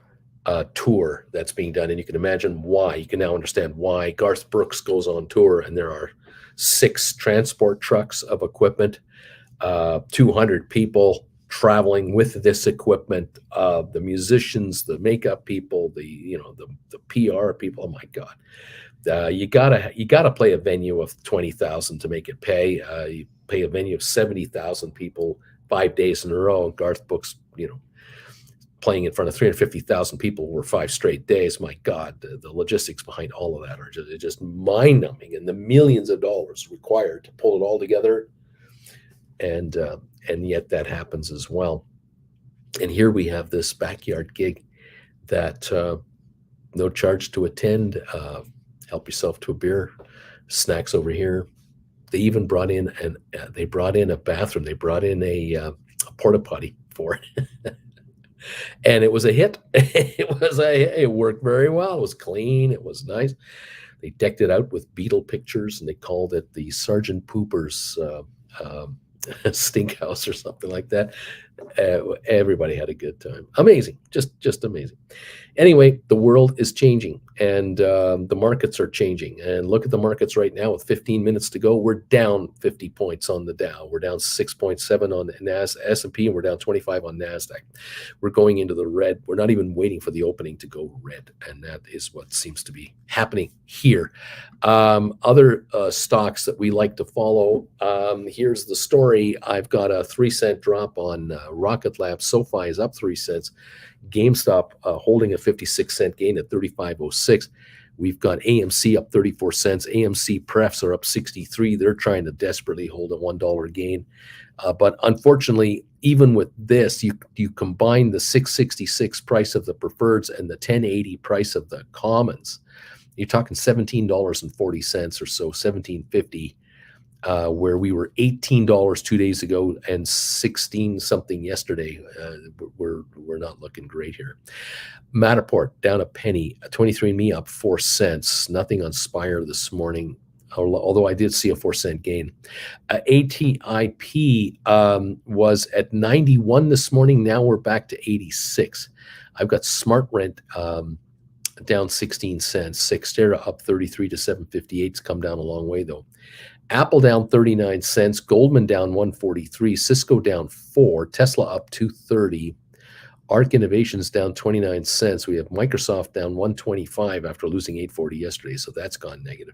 tour that's being done, and you can imagine why. You can now understand why Garth Brooks goes on tour, and there are 6 transport trucks of equipment, 200 people traveling with this equipment, the musicians, the makeup people, the PR people. Oh my God. You gotta play a venue of 20,000 to make it pay. You pay a venue of 70,000 people 5 days in a row. And Garth Brooks, playing in front of 350,000 people over 5 straight days. My God, the logistics behind all of that are just mind-numbing, and the millions of dollars required to pull it all together. And yet that happens as well. And here we have this backyard gig that no charge to attend. Help yourself to a beer Snacks over here. They even brought in they brought in a bathroom. They brought in a porta potty for it, and it was a hit. It worked very well. It was clean. It was nice. They decked it out with beetle pictures, and they called it the Sergeant Pooper's stink house or something like that. Everybody had a good time. Amazing, just amazing. Anyway, the world is changing, and the markets are changing. And look at the markets right now with 15 minutes to go. We're down 50 points on the Dow. We're down 6.7 on the S&P, and we're down 25 on NASDAQ. We're going into the red. We're not even waiting for the opening to go red, and that is what seems to be happening here. Other stocks that we like to follow. Here's the story. I've got a 3-cent drop on Rocket Lab. SoFi is up 3 cents. GameStop holding a 56-cent gain at 35.06. We've got AMC up 34 cents. AMC prefs are up 63. They're trying to desperately hold a $1 gain. But unfortunately, even with this, you combine the 666 price of the preferreds and the 1080 price of the commons. You're talking $17.40 or so, $17.50. Where we were $18 2 days ago and 16 something yesterday. We're not looking great here. Matterport down a penny. 23andMe up 4 cents. Nothing on Spire this morning, although I did see a 4-cent gain. ATIP was at 91 this morning. Now we're back to 86. I've got SmartRent down 16 cents. Cyxtera up 33 to 758. It's come down a long way though. Apple down 39 cents, Goldman down 143, Cisco down 4, Tesla up 230, Arc Innovations down 29 cents. We have Microsoft down 125 after losing 840 yesterday, so that's gone negative.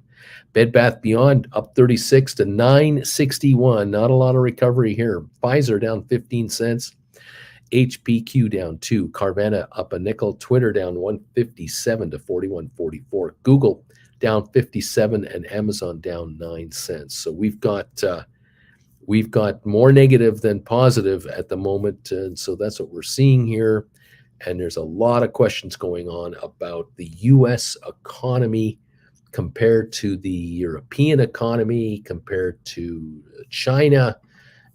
Bed Bath Beyond up 36 to 961. Not a lot of recovery here. Pfizer down 15 cents. HPQ down 2. Carvana up a nickel. Twitter down 157 to 41.44. Google down 57 and Amazon down 9 cents. So we've got more negative than positive at the moment, and so that's what we're seeing here. And there's a lot of questions going on about the U.S. economy compared to the European economy, compared to China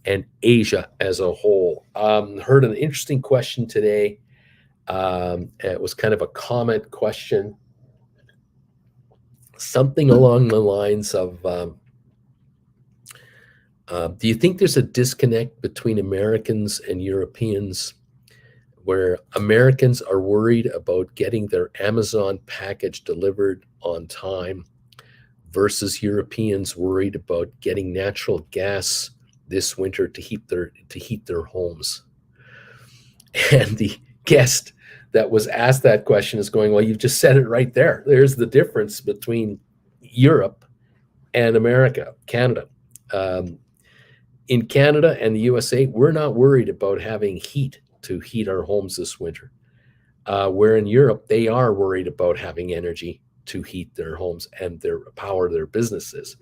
and Asia as a whole. Heard an interesting question today. It was kind of a comment question. Something along the lines of, do you think there's a disconnect between Americans and Europeans where Americans are worried about getting their Amazon package delivered on time versus Europeans worried about getting natural gas this winter to heat their homes? And the guest that was asked that question is going, well, you've just said it right there. There's the difference between Europe and America, Canada. In Canada and the USA, we're not worried about having heat to heat our homes this winter. Where in Europe, they are worried about having energy to heat their homes and power their businesses.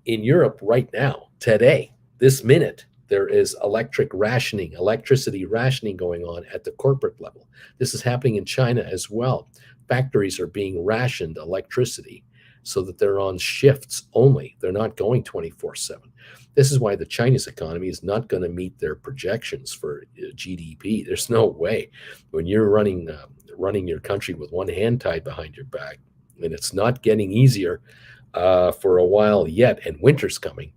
In Europe right now, today, this minute, there is electricity rationing going on at the corporate level. This is happening in China as well. Factories are being rationed electricity so that they're on shifts only. They're not going 24/7. This is why the Chinese economy is not going to meet their projections for GDP. There's no way. When you're running your country with one hand tied behind your back, and it's not getting easier for a while yet, and winter's coming,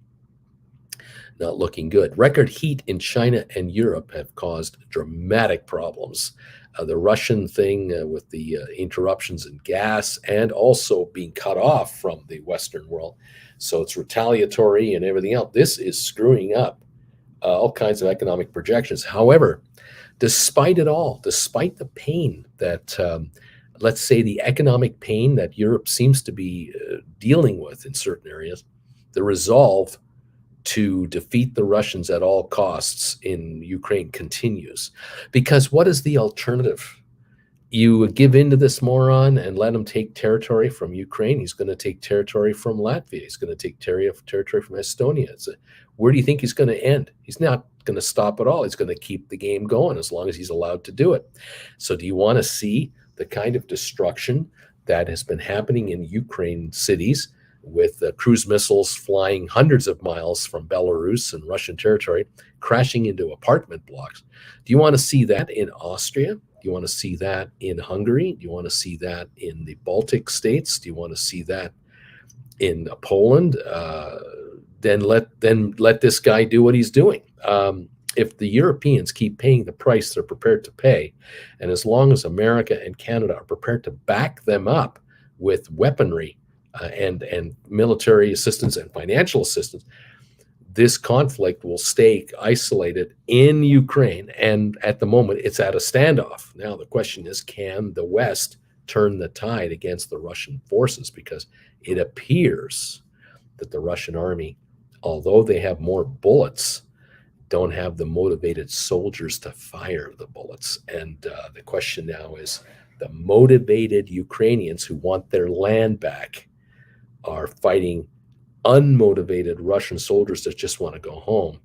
not looking good. Record heat in China and Europe have caused dramatic problems. The Russian thing with the interruptions in gas and also being cut off from the Western world. So it's retaliatory and everything else. This is screwing up all kinds of economic projections. However, despite it all, despite the pain that, let's say the economic pain that Europe seems to be dealing with in certain areas, the resolve to defeat the Russians at all costs in Ukraine continues. Because what is the alternative? You give in to this moron and let him take territory from Ukraine. He's going to take territory from Latvia. He's going to take territory from Estonia. Where do you think he's going to end? He's not going to stop at all. He's going to keep the game going as long as he's allowed to do it. So do you want to see the kind of destruction that has been happening in Ukraine cities with cruise missiles flying hundreds of miles from Belarus and Russian territory, crashing into apartment blocks. Do you want to see that in Austria? Do you want to see that in Hungary? Do you want to see that in the Baltic states? Do you want to see that in Poland? Then let this guy do what he's doing. If the Europeans keep paying the price they're prepared to pay, and as long as America and Canada are prepared to back them up with weaponry and military assistance and financial assistance, this conflict will stay isolated in Ukraine. And at the moment, it's at a standoff. Now, the question is, can the West turn the tide against the Russian forces? Because it appears that the Russian army, although they have more bullets, don't have the motivated soldiers to fire the bullets. And the question now is, the motivated Ukrainians who want their land back are fighting unmotivated Russian soldiers that just want to go home.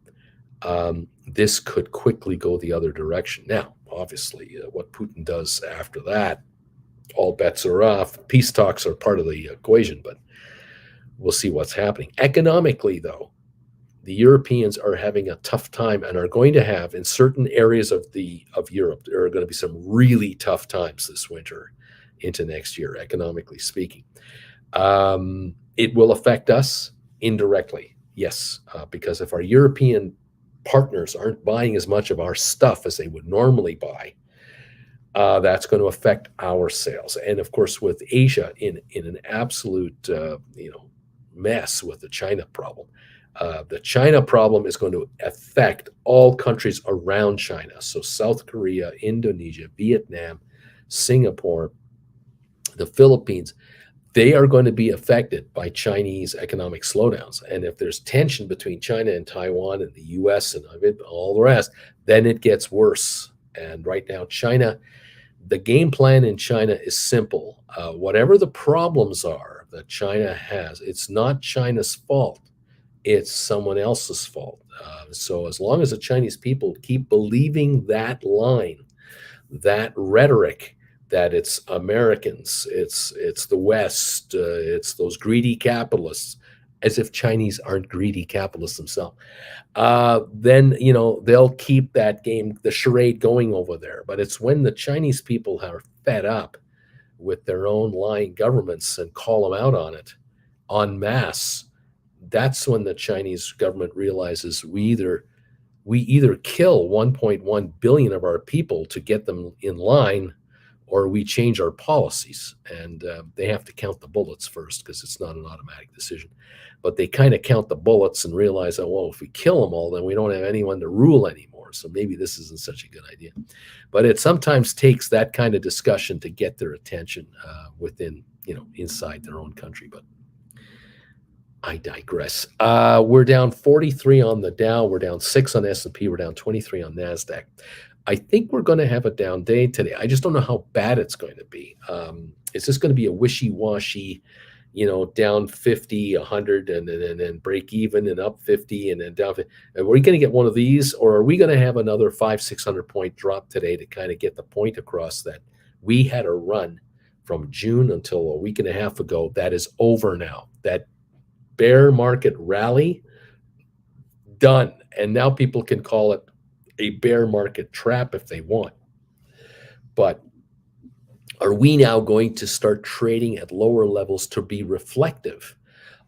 This could quickly go the other direction. Now, obviously, what Putin does after that, all bets are off. Peace talks are part of the equation, but we'll see what's happening. Economically, though, the Europeans are having a tough time and are going to have, in certain areas of Europe, there are going to be some really tough times this winter into next year, economically speaking. It will affect us indirectly, yes, because if our European partners aren't buying as much of our stuff as they would normally buy, that's going to affect our sales. And of course, with Asia in an absolute mess with the China problem. The China problem is going to affect all countries around China. So South Korea, Indonesia, Vietnam, Singapore, the Philippines, they are going to be affected by Chinese economic slowdowns. And if there's tension between China and Taiwan and the US and all the rest, then it gets worse. And right now, China, the game plan in China is simple. Whatever the problems are that China has, it's not China's fault. It's someone else's fault. So as long as the Chinese people keep believing that line, that rhetoric, that it's Americans, it's the West, it's those greedy capitalists, as if Chinese aren't greedy capitalists themselves, then they'll keep that game, the charade going over there. But it's when the Chinese people are fed up with their own lying governments and call them out on it en masse, that's when the Chinese government realizes we either kill 1.1 billion of our people to get them in line, or we change our policies. And they have to count the bullets first, because it's not an automatic decision. But they kind of count the bullets and realize that, well, if we kill them all, then we don't have anyone to rule anymore. So maybe this isn't such a good idea. But it sometimes takes that kind of discussion to get their attention within, inside their own country. But I digress. We're down 43 on the Dow. We're down 6 on S&P. We're down 23 on NASDAQ. I think we're going to have a down day today. I just don't know how bad it's going to be. Is this going to be a wishy-washy, down 50, 100, and then break even, and up 50, and then down 50? Are we going to get one of these, or are we going to have another 500-600 point drop today to kind of get the point across that we had a run from June until a week and a half ago that is over now? That bear market rally, done. And now people can call it a bear market trap if they want. But are we now going to start trading at lower levels to be reflective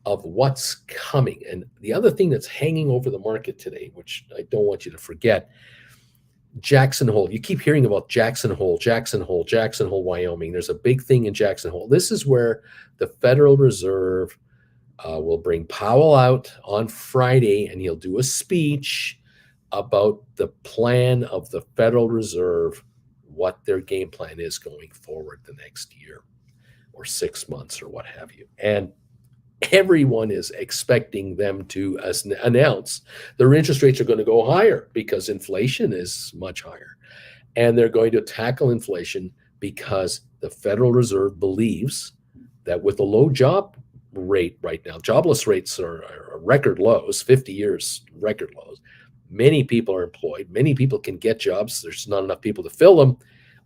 of what's coming? And the other thing that's hanging over the market today, which I don't want you to forget, Jackson Hole. You keep hearing about Jackson Hole, Wyoming. There's a big thing in Jackson Hole. This is where the Federal Reserve will bring Powell out on Friday, and he'll do a speech about the plan of the Federal Reserve, what their game plan is going forward the next year or 6 months or what have you. And everyone is expecting them to announce their interest rates are going to go higher because inflation is much higher. And they're going to tackle inflation because the Federal Reserve believes that with the low job rate right now, jobless rates are record lows, 50 years record lows. Many people are employed. Many people can get jobs. There's not enough people to fill them.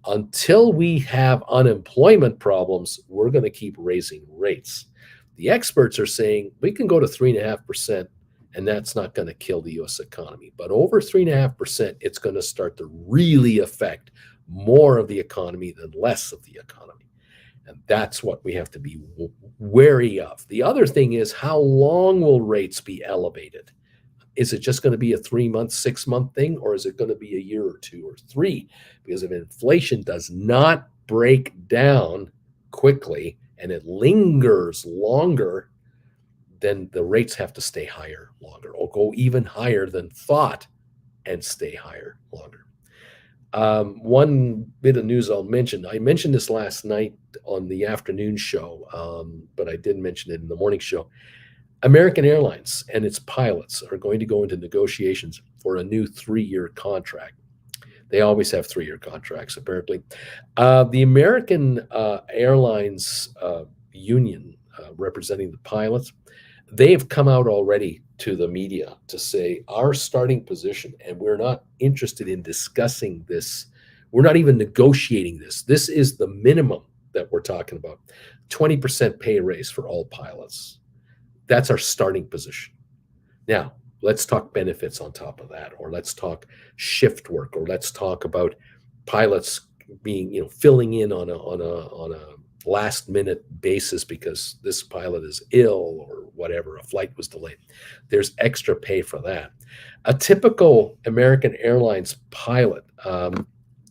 Until we have unemployment problems, we're going to keep raising rates. The experts are saying we can go to 3.5%, and that's not going to kill the US economy. But over 3.5%, it's going to start to really affect more of the economy than less of the economy. And that's what we have to be wary of. The other thing is, how long will rates be elevated? Is it just going to be a 3 month, 6 month thing, or is it going to be a year or two or three? Because if inflation does not break down quickly and it lingers longer, then the rates have to stay higher longer or go even higher than thought and stay higher longer. One bit of news I'll mention. I mentioned this last night on the afternoon show, but I didn't mention it in the morning show. American Airlines and its pilots are going to go into negotiations for a new 3-year contract. They always have 3-year contracts, apparently. The American Airlines union representing the pilots, they have come out already to the media to say our starting position, and we're not interested in discussing this. We're not even negotiating this. This is the minimum that we're talking about. 20% pay raise for all pilots. That's our starting position. Now, let's talk benefits on top of that, or let's talk shift work, or let's talk about pilots being, filling in on a last minute basis because this pilot is ill or whatever, a flight was delayed. There's extra pay for that. A typical American Airlines pilot,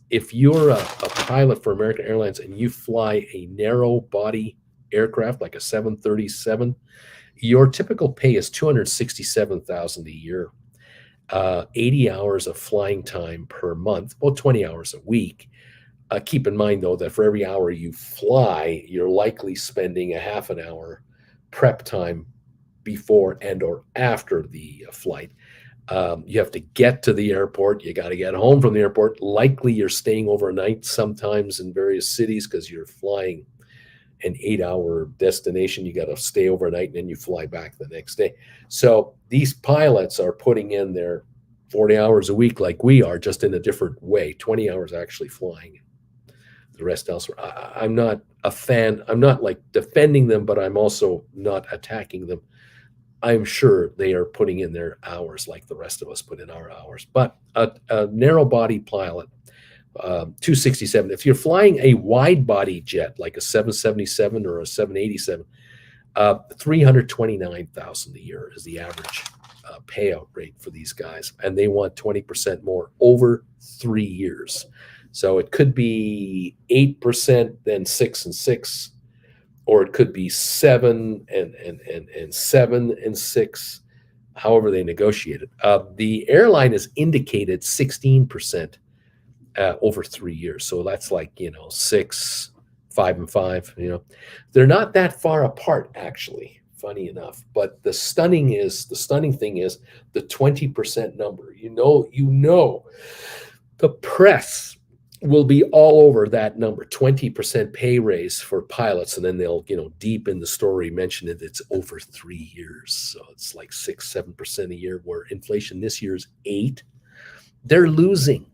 if you're a pilot for American Airlines and you fly a narrow body aircraft like a 737, your typical pay is $267,000 a year, 80 hours of flying time per month, about 20 hours a week. Keep in mind, though, that for every hour you fly, you're likely spending a half an hour prep time before and or after the flight. You have to get to the airport. You got to get home from the airport. Likely you're staying overnight sometimes in various cities because you're flying an 8-hour destination. You got to stay overnight and then you fly back the next day. So these pilots are putting in their 40 hours a week like we are, just in a different way, 20 hours actually flying, the rest elsewhere. I'm not a fan. I'm not like defending them, but I'm also not attacking them. I'm sure they are putting in their hours like the rest of us put in our hours. But a narrow body pilot, 267. If you're flying a wide body jet like a 777 or a 787, 329,000 a year is the average payout rate for these guys, and they want 20% more over 3 years. So it could be 8%, then 6 and 6, or it could be 7 and 7 and 6. However they negotiate it. The airline has indicated 16%. Over 3 years. So that's like, 6, 5 and 5, they're not that far apart, actually, funny enough. But the stunning thing is the 20% number. The press will be all over that number, 20% pay raise for pilots. And then they'll, deep in the story mention it, it's over 3 years. So it's like 6, 7% a year, where inflation this year is 8. They're losing.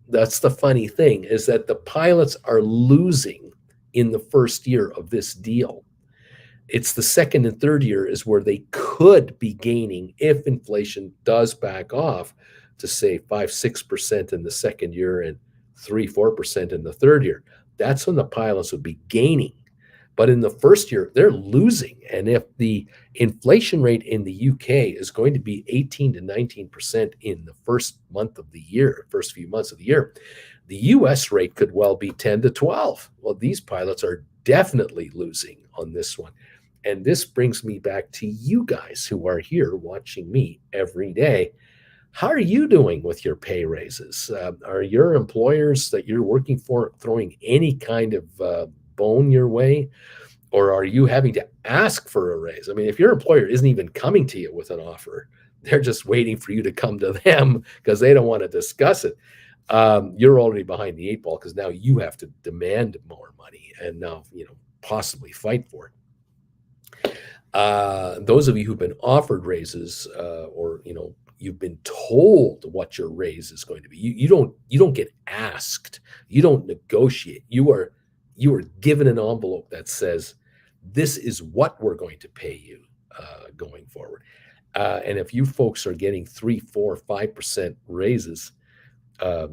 That's the funny thing, is that the pilots are losing in the first year of this deal. It's the second and third year is where they could be gaining if inflation does back off to say 5, 6% in the second year and 3, 4% in the third year. That's when the pilots would be gaining. But in the first year, they're losing. And if the inflation rate in the UK is going to be 18 to 19% in the first few months of the year, the US rate could well be 10 to 12. Well, these pilots are definitely losing on this one. And this brings me back to you guys who are here watching me every day. How are you doing with your pay raises? Are your employers that you're working for throwing any kind of bone your way, or are you having to ask for a raise? I mean, if your employer isn't even coming to you with an offer, they're just waiting for you to come to them because they don't want to discuss it. You're already behind the 8 ball because now you have to demand more money and now, possibly fight for it. Those of you who've been offered raises, or you've been told what your raise is going to be. You don't get asked. You don't negotiate. You are given an envelope that says, This is what we're going to pay you going forward. And if you folks are getting 3, 4, 5% raises,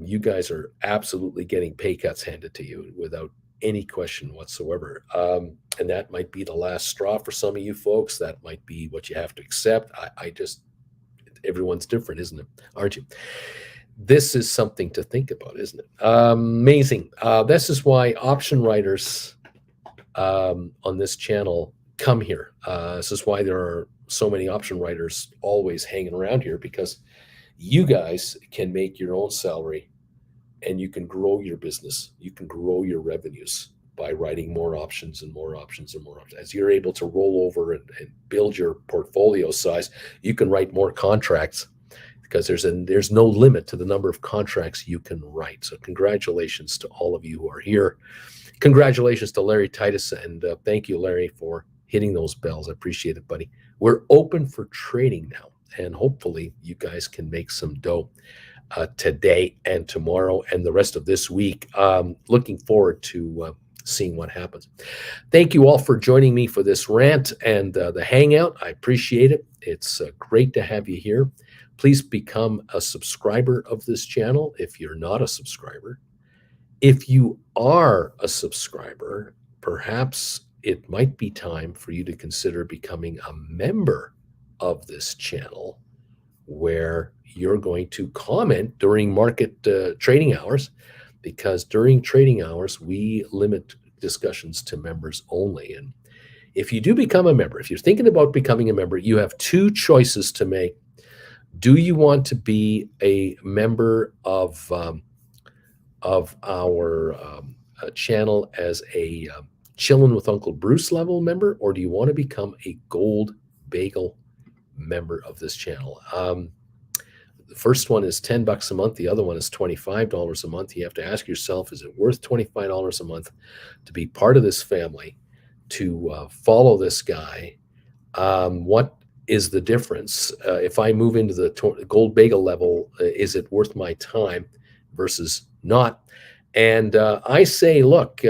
you guys are absolutely getting pay cuts handed to you without any question whatsoever. And that might be the last straw for some of you folks. That might be what you have to accept. I just, everyone's different, isn't it? Aren't you? This is something to think about, isn't it? Amazing. This is why option writers on this channel come here. This is why there are so many option writers always hanging around here, because you guys can make your own salary and you can grow your business. You can grow your revenues by writing more options and more options and more options. As you're able to roll over and build your portfolio size, you can write more contracts, because there's no limit to the number of contracts you can write. So congratulations to all of you who are here. Congratulations to Larry Titus, and thank you, Larry, for hitting those bells. I appreciate it, buddy. We're open for trading now, and hopefully you guys can make some dough today and tomorrow and the rest of this week. Looking forward to seeing what happens. Thank you all for joining me for this rant and the hangout. I appreciate it. It's great to have you here. Please become a subscriber of this channel if you're not a subscriber. If you are a subscriber, perhaps it might be time for you to consider becoming a member of this channel, where you're going to comment during market trading hours, because during trading hours, we limit discussions to members only. And if you do become a member, if you're thinking about becoming a member, you have two choices to make. Do you want to be a member of our channel as a Chillin' with Uncle Bruce level member, or do you want to become a Gold Bagel member of this channel? The first one is $10 a month. The other one is $25 a month. You have to ask yourself, is it worth $25 a month to be part of this family, to follow this guy? What is the difference? If I move into the Gold Bagel level, is it worth my time versus not? And I say, look,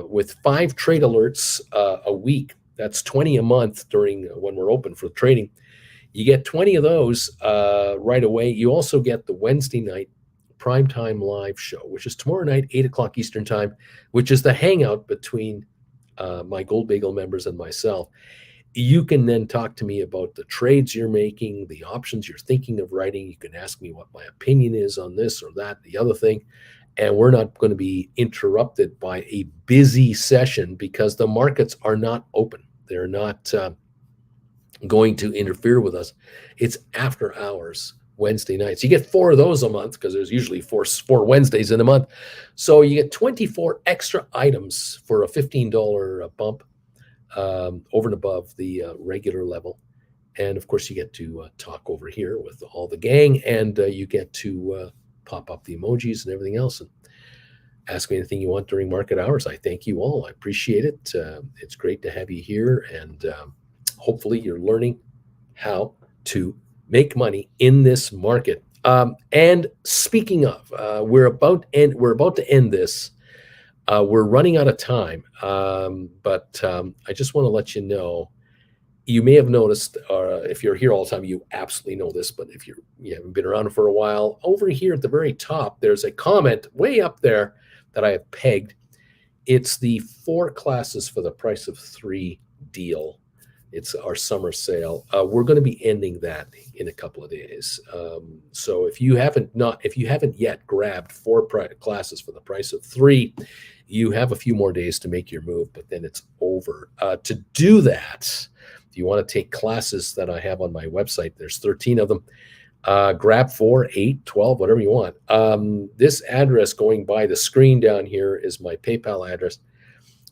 with 5 trade alerts a week, that's 20 a month during when we're open for trading. You get 20 of those right away. You also get the Wednesday night primetime live show, which is tomorrow night, 8 o'clock Eastern time, which is the hangout between my Gold Bagel members and myself. You can then talk to me about the trades you're making, the options you're thinking of writing. You can ask me what my opinion is on this or that, the other thing. And we're not going to be interrupted by a busy session, because the markets are not open. They're not going to interfere with us. It's after hours Wednesday nights. You get 4 of those a month, because there's usually four Wednesdays in a month. So you get 24 extra items for a $15 bump over and above the regular level. And of course, you get to talk over here with all the gang, and you get to pop up the emojis and everything else, and ask me anything you want during market hours. I thank you all. I appreciate it. It's great to have you here, and hopefully you're learning how to make money in this market. And speaking of, we're about to end this. We're running out of time, but I just want to let you know, you may have noticed, if you're here all the time, you absolutely know this, but if you haven't been around for a while, over here at the very top, there's a comment way up there that I have pegged. It's the 4 classes for the price of 3 deal. It's our summer sale. We're going to be ending that in a couple of days. So if you haven't yet grabbed 4 classes for the price of 3, you have a few more days to make your move, but then it's over. To do that, if you want to take classes that I have on my website, there's 13 of them. Grab 4, 8, 12, whatever you want. This address going by the screen down here is my PayPal address.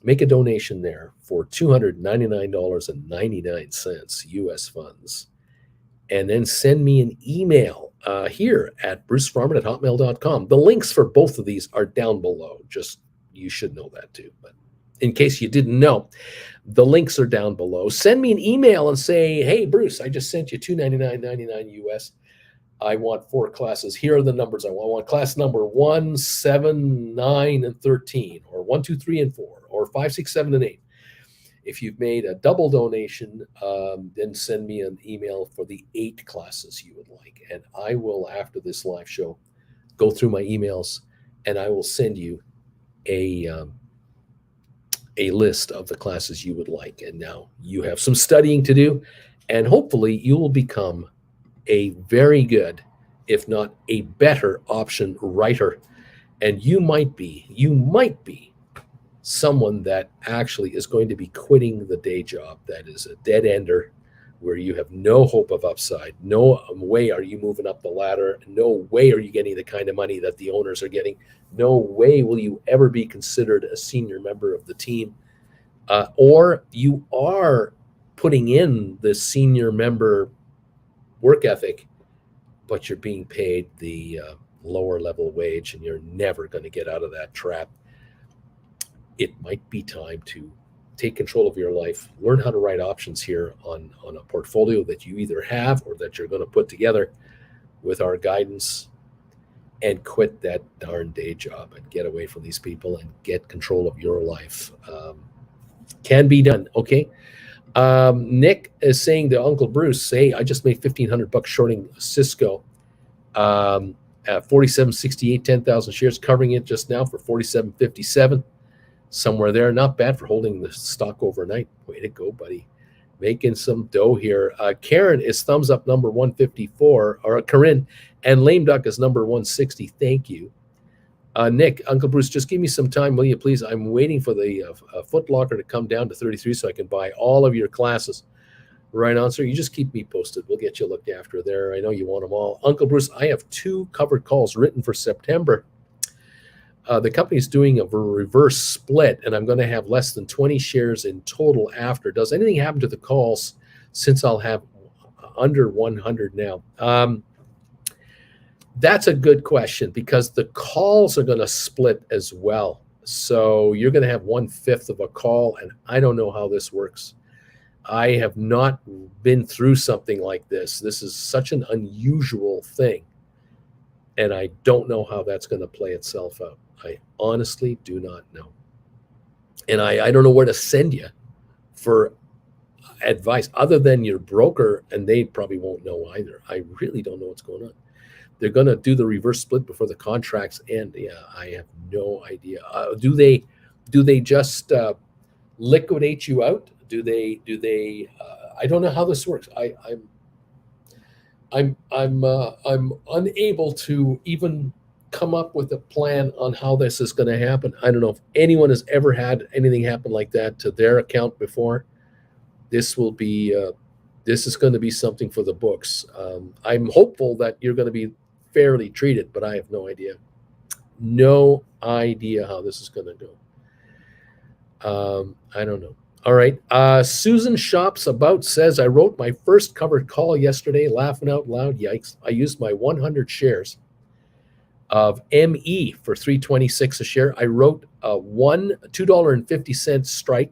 Make a donation there for $299.99 US funds. And then send me an email here at brucefarman@hotmail.com. The links for both of these are down below. Just, you should know that too. But in case you didn't know, the links are down below. Send me an email and say, hey, Bruce, I just sent you $299.99 US. I want 4 classes. Here are the numbers I want. I want class number 1, 7, 9, and 13, or 1, 2, 3, and 4, or 5, 6, 7, and 8. If you've made a double donation, then send me an email for the 8 classes you would like. And I will, after this live show, go through my emails and I will send you a list of the classes you would like. And now you have some studying to do, and hopefully you will become a very good, if not a better option writer. And you might be someone that actually is going to be quitting the day job that is a dead ender, where you have no hope of upside. No way are you moving up the ladder. No way are you getting the kind of money that the owners are getting. No way will you ever be considered a senior member of the team. Or you are putting in the senior member work ethic, but you're being paid the lower level wage, and you're never going to get out of that trap. It might be time to take control of your life, learn how to write options here on a portfolio that you either have or that you're going to put together with our guidance, and quit that darn day job and get away from these people and get control of your life. Can be done. Okay. Nick is saying to Uncle Bruce, hey, I just made $1,500 shorting Cisco at 47.68, 10,000 shares, covering it just now for 47.57. Somewhere there. Not bad for holding the stock overnight. Way to go, buddy. Making some dough here. Karen is thumbs up number 154, or Corinne, and Lame Duck is number 160. Thank you. Nick, Uncle Bruce, just give me some time, will you please? I'm waiting for the Foot Locker to come down to 33 so I can buy all of your classes. Right on, sir. You just keep me posted. We'll get you looked after there. I know you want them all. Uncle Bruce, I have 2 covered calls written for September. The company's doing a reverse split, and I'm going to have less than 20 shares in total after. Does anything happen to the calls since I'll have under 100 now? That's a good question, because the calls are going to split as well. So you're going to have 1/5 of a call, and I don't know how this works. I have not been through something like this. This is such an unusual thing, and I don't know how that's going to play itself out. I honestly do not know. And I don't know where to send you for advice other than your broker, and they probably won't know either. I really don't know what's going on. They're going to do the reverse split before the contracts end. Yeah, I have no idea. Do they just liquidate you out? Do they? I don't know how this works. I'm unable to even come up with a plan on how this is going to happen. I don't know if anyone has ever had anything happen like that to their account before. This will be this is going to be something for the books. I'm hopeful that you're going to be fairly treated, but I have no idea. No idea how this is going to go. I don't know. All right. Susan Shops About says, I wrote my first covered call yesterday, laughing out loud. Yikes. I used my 100 shares of ME for $3.26 a share. I wrote a $2.50 strike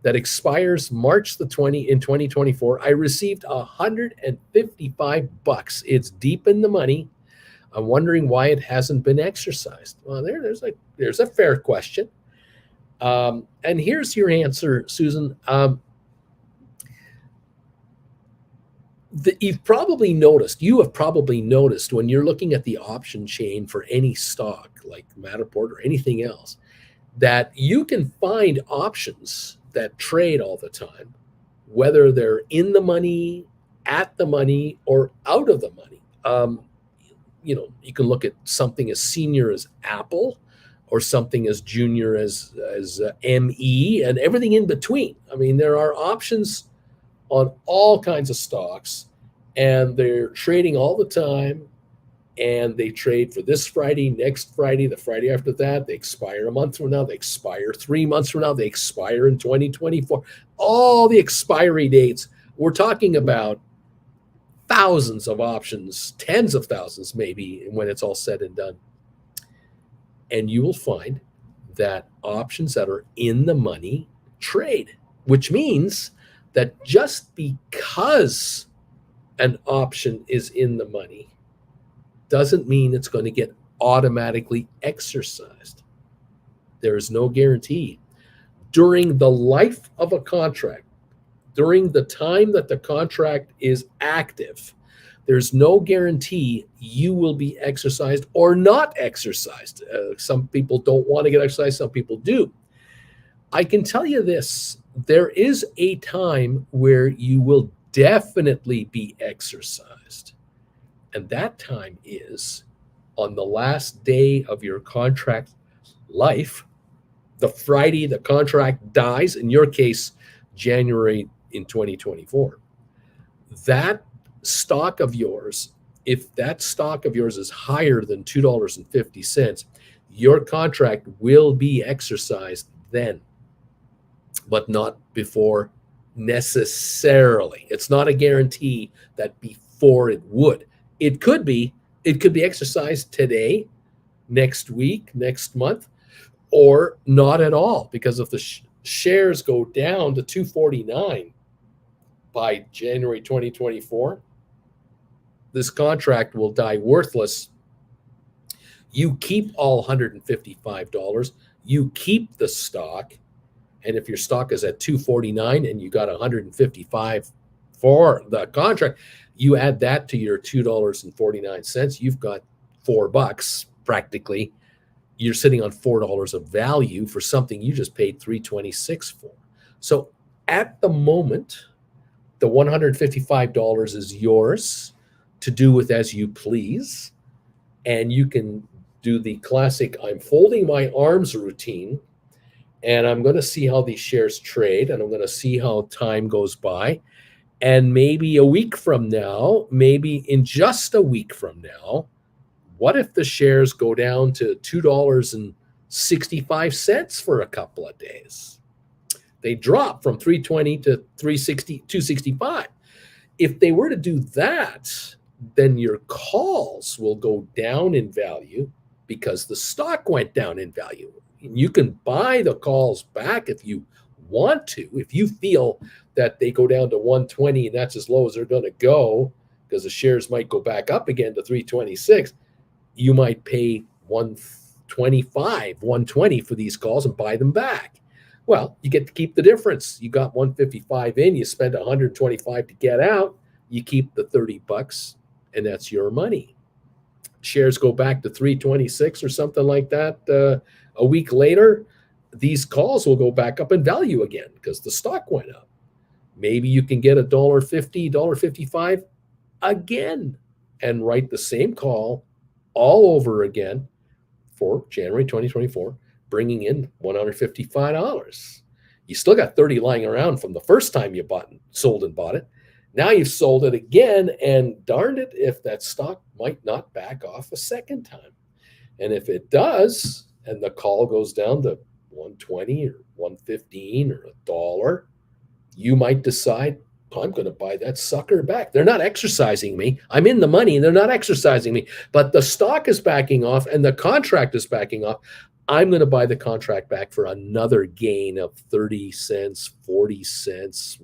that expires March the 20 in 2024. I received $155. It's deep in the money. I'm wondering why it hasn't been exercised. Well, there's a fair question. And here's your answer, Susan. You have probably noticed when you're looking at the option chain for any stock like Matterport or anything else, that you can find options that trade all the time, whether they're in the money, at the money, or out of the money. You can look at something as senior as Apple, or something as junior as ME, and everything in between. I mean, there are options on all kinds of stocks, and they're trading all the time, and they trade for this Friday, next Friday, the Friday after that. They expire a month from now. They expire 3 months from now. They expire in 2024. All the expiry dates. We're talking about thousands of options, tens of thousands maybe, when it's all said and done. And you will find that options that are in the money trade, which means that just because an option is in the money doesn't mean it's going to get automatically exercised. There is no guarantee. During the life of a contract, during the time that the contract is active, there's no guarantee you will be exercised or not exercised. Some people don't want to get exercised, some people do. I can tell you this, there is a time where you will definitely be exercised. And that time is on the last day of your contract life, the Friday the contract dies, in your case, January in 2024. That stock of yours, if that stock of yours is higher than $2.50, your contract will be exercised then, but not before necessarily. It's not a guarantee that before it would. It could be exercised today, next week, next month, or not at all. Because if the shares go down to 249 by January 2024, this contract will die worthless. You keep all $155, you keep the stock, and if your stock is at 249 and you got 155 for the contract, you add that to your $2.49, you've got $4 practically. You're sitting on $4 of value for something you just paid $3.26 for. So at the moment, the $155 is yours to do with as you please. And you can do the classic I'm folding my arms routine, and I'm going to see how these shares trade, and I'm going to see how time goes by. And maybe a week from now, maybe in just a week from now, what if the shares go down to $2.65 for a couple of days? They drop from 320 to 360, 265. If they were to do that, then your calls will go down in value because the stock went down in value. You can buy the calls back if you want to. If you feel that they go down to 120 and that's as low as they're going to go, because the shares might go back up again to 326, you might pay 125, 120 for these calls and buy them back. Well, you get to keep the difference. You got 155 in, you spend 125 to get out, you keep the $30, and that's your money. Shares go back to 326 or something like that. A week later, these calls will go back up in value again because the stock went up. Maybe you can get $1.50, $1.55 again and write the same call all over again for January 2024, bringing in $155. You still got 30 lying around from the first time you sold and bought it. Now you've sold it again, and darn it if that stock might not back off a second time. And if it does, and the call goes down to 120 or 115 or $1, you might decide, I'm going to buy that sucker back. They're not exercising me. I'm in the money and they're not exercising me, but the stock is backing off and the contract is backing off. I'm going to buy the contract back for another gain of 30 cents, 40 cents,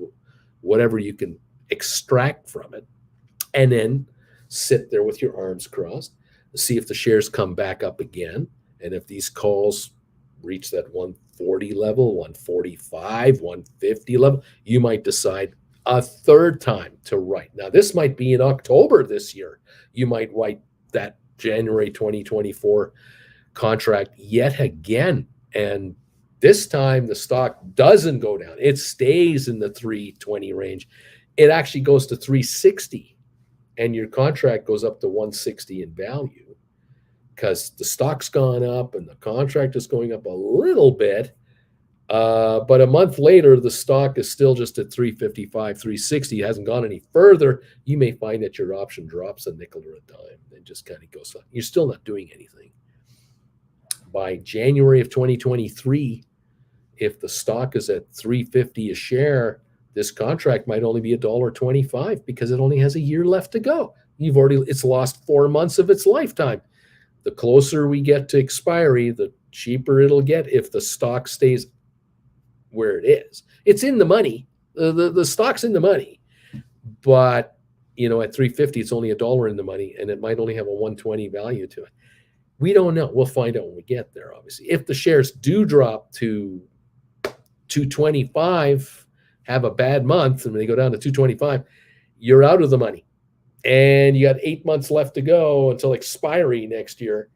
whatever you can extract from it, and then sit there with your arms crossed, see if the shares come back up again. And if these calls reach that 140 level, 145, 150 level, you might decide a third time to write. Now, this might be in October this year. You might write that January 2024 contract yet again. And this time the stock doesn't go down. It stays in the 320 range. It actually goes to 360, and your contract goes up to 160 in value because the stock's gone up and the contract is going up a little bit. But a month later, the stock is still just at 355, 360. It hasn't gone any further. You may find that your option drops a nickel or a dime and just kind of goes up. You're still not doing anything. By January of 2023, if the stock is at 350 a share, this contract might only be $1.25 because it only has a year left to go. It's lost 4 months of its lifetime. The closer we get to expiry, the cheaper it'll get if the stock stays where it is. It's in the money. The stock's in the money. But, at 350, it's only $1 in the money, and it might only have a 120 value to it. We don't know. We'll find out when we get there, obviously. If the shares do drop to 225 have a bad month and when they go down to 225, you're out of the money. And you got 8 months left to go until expiry next year.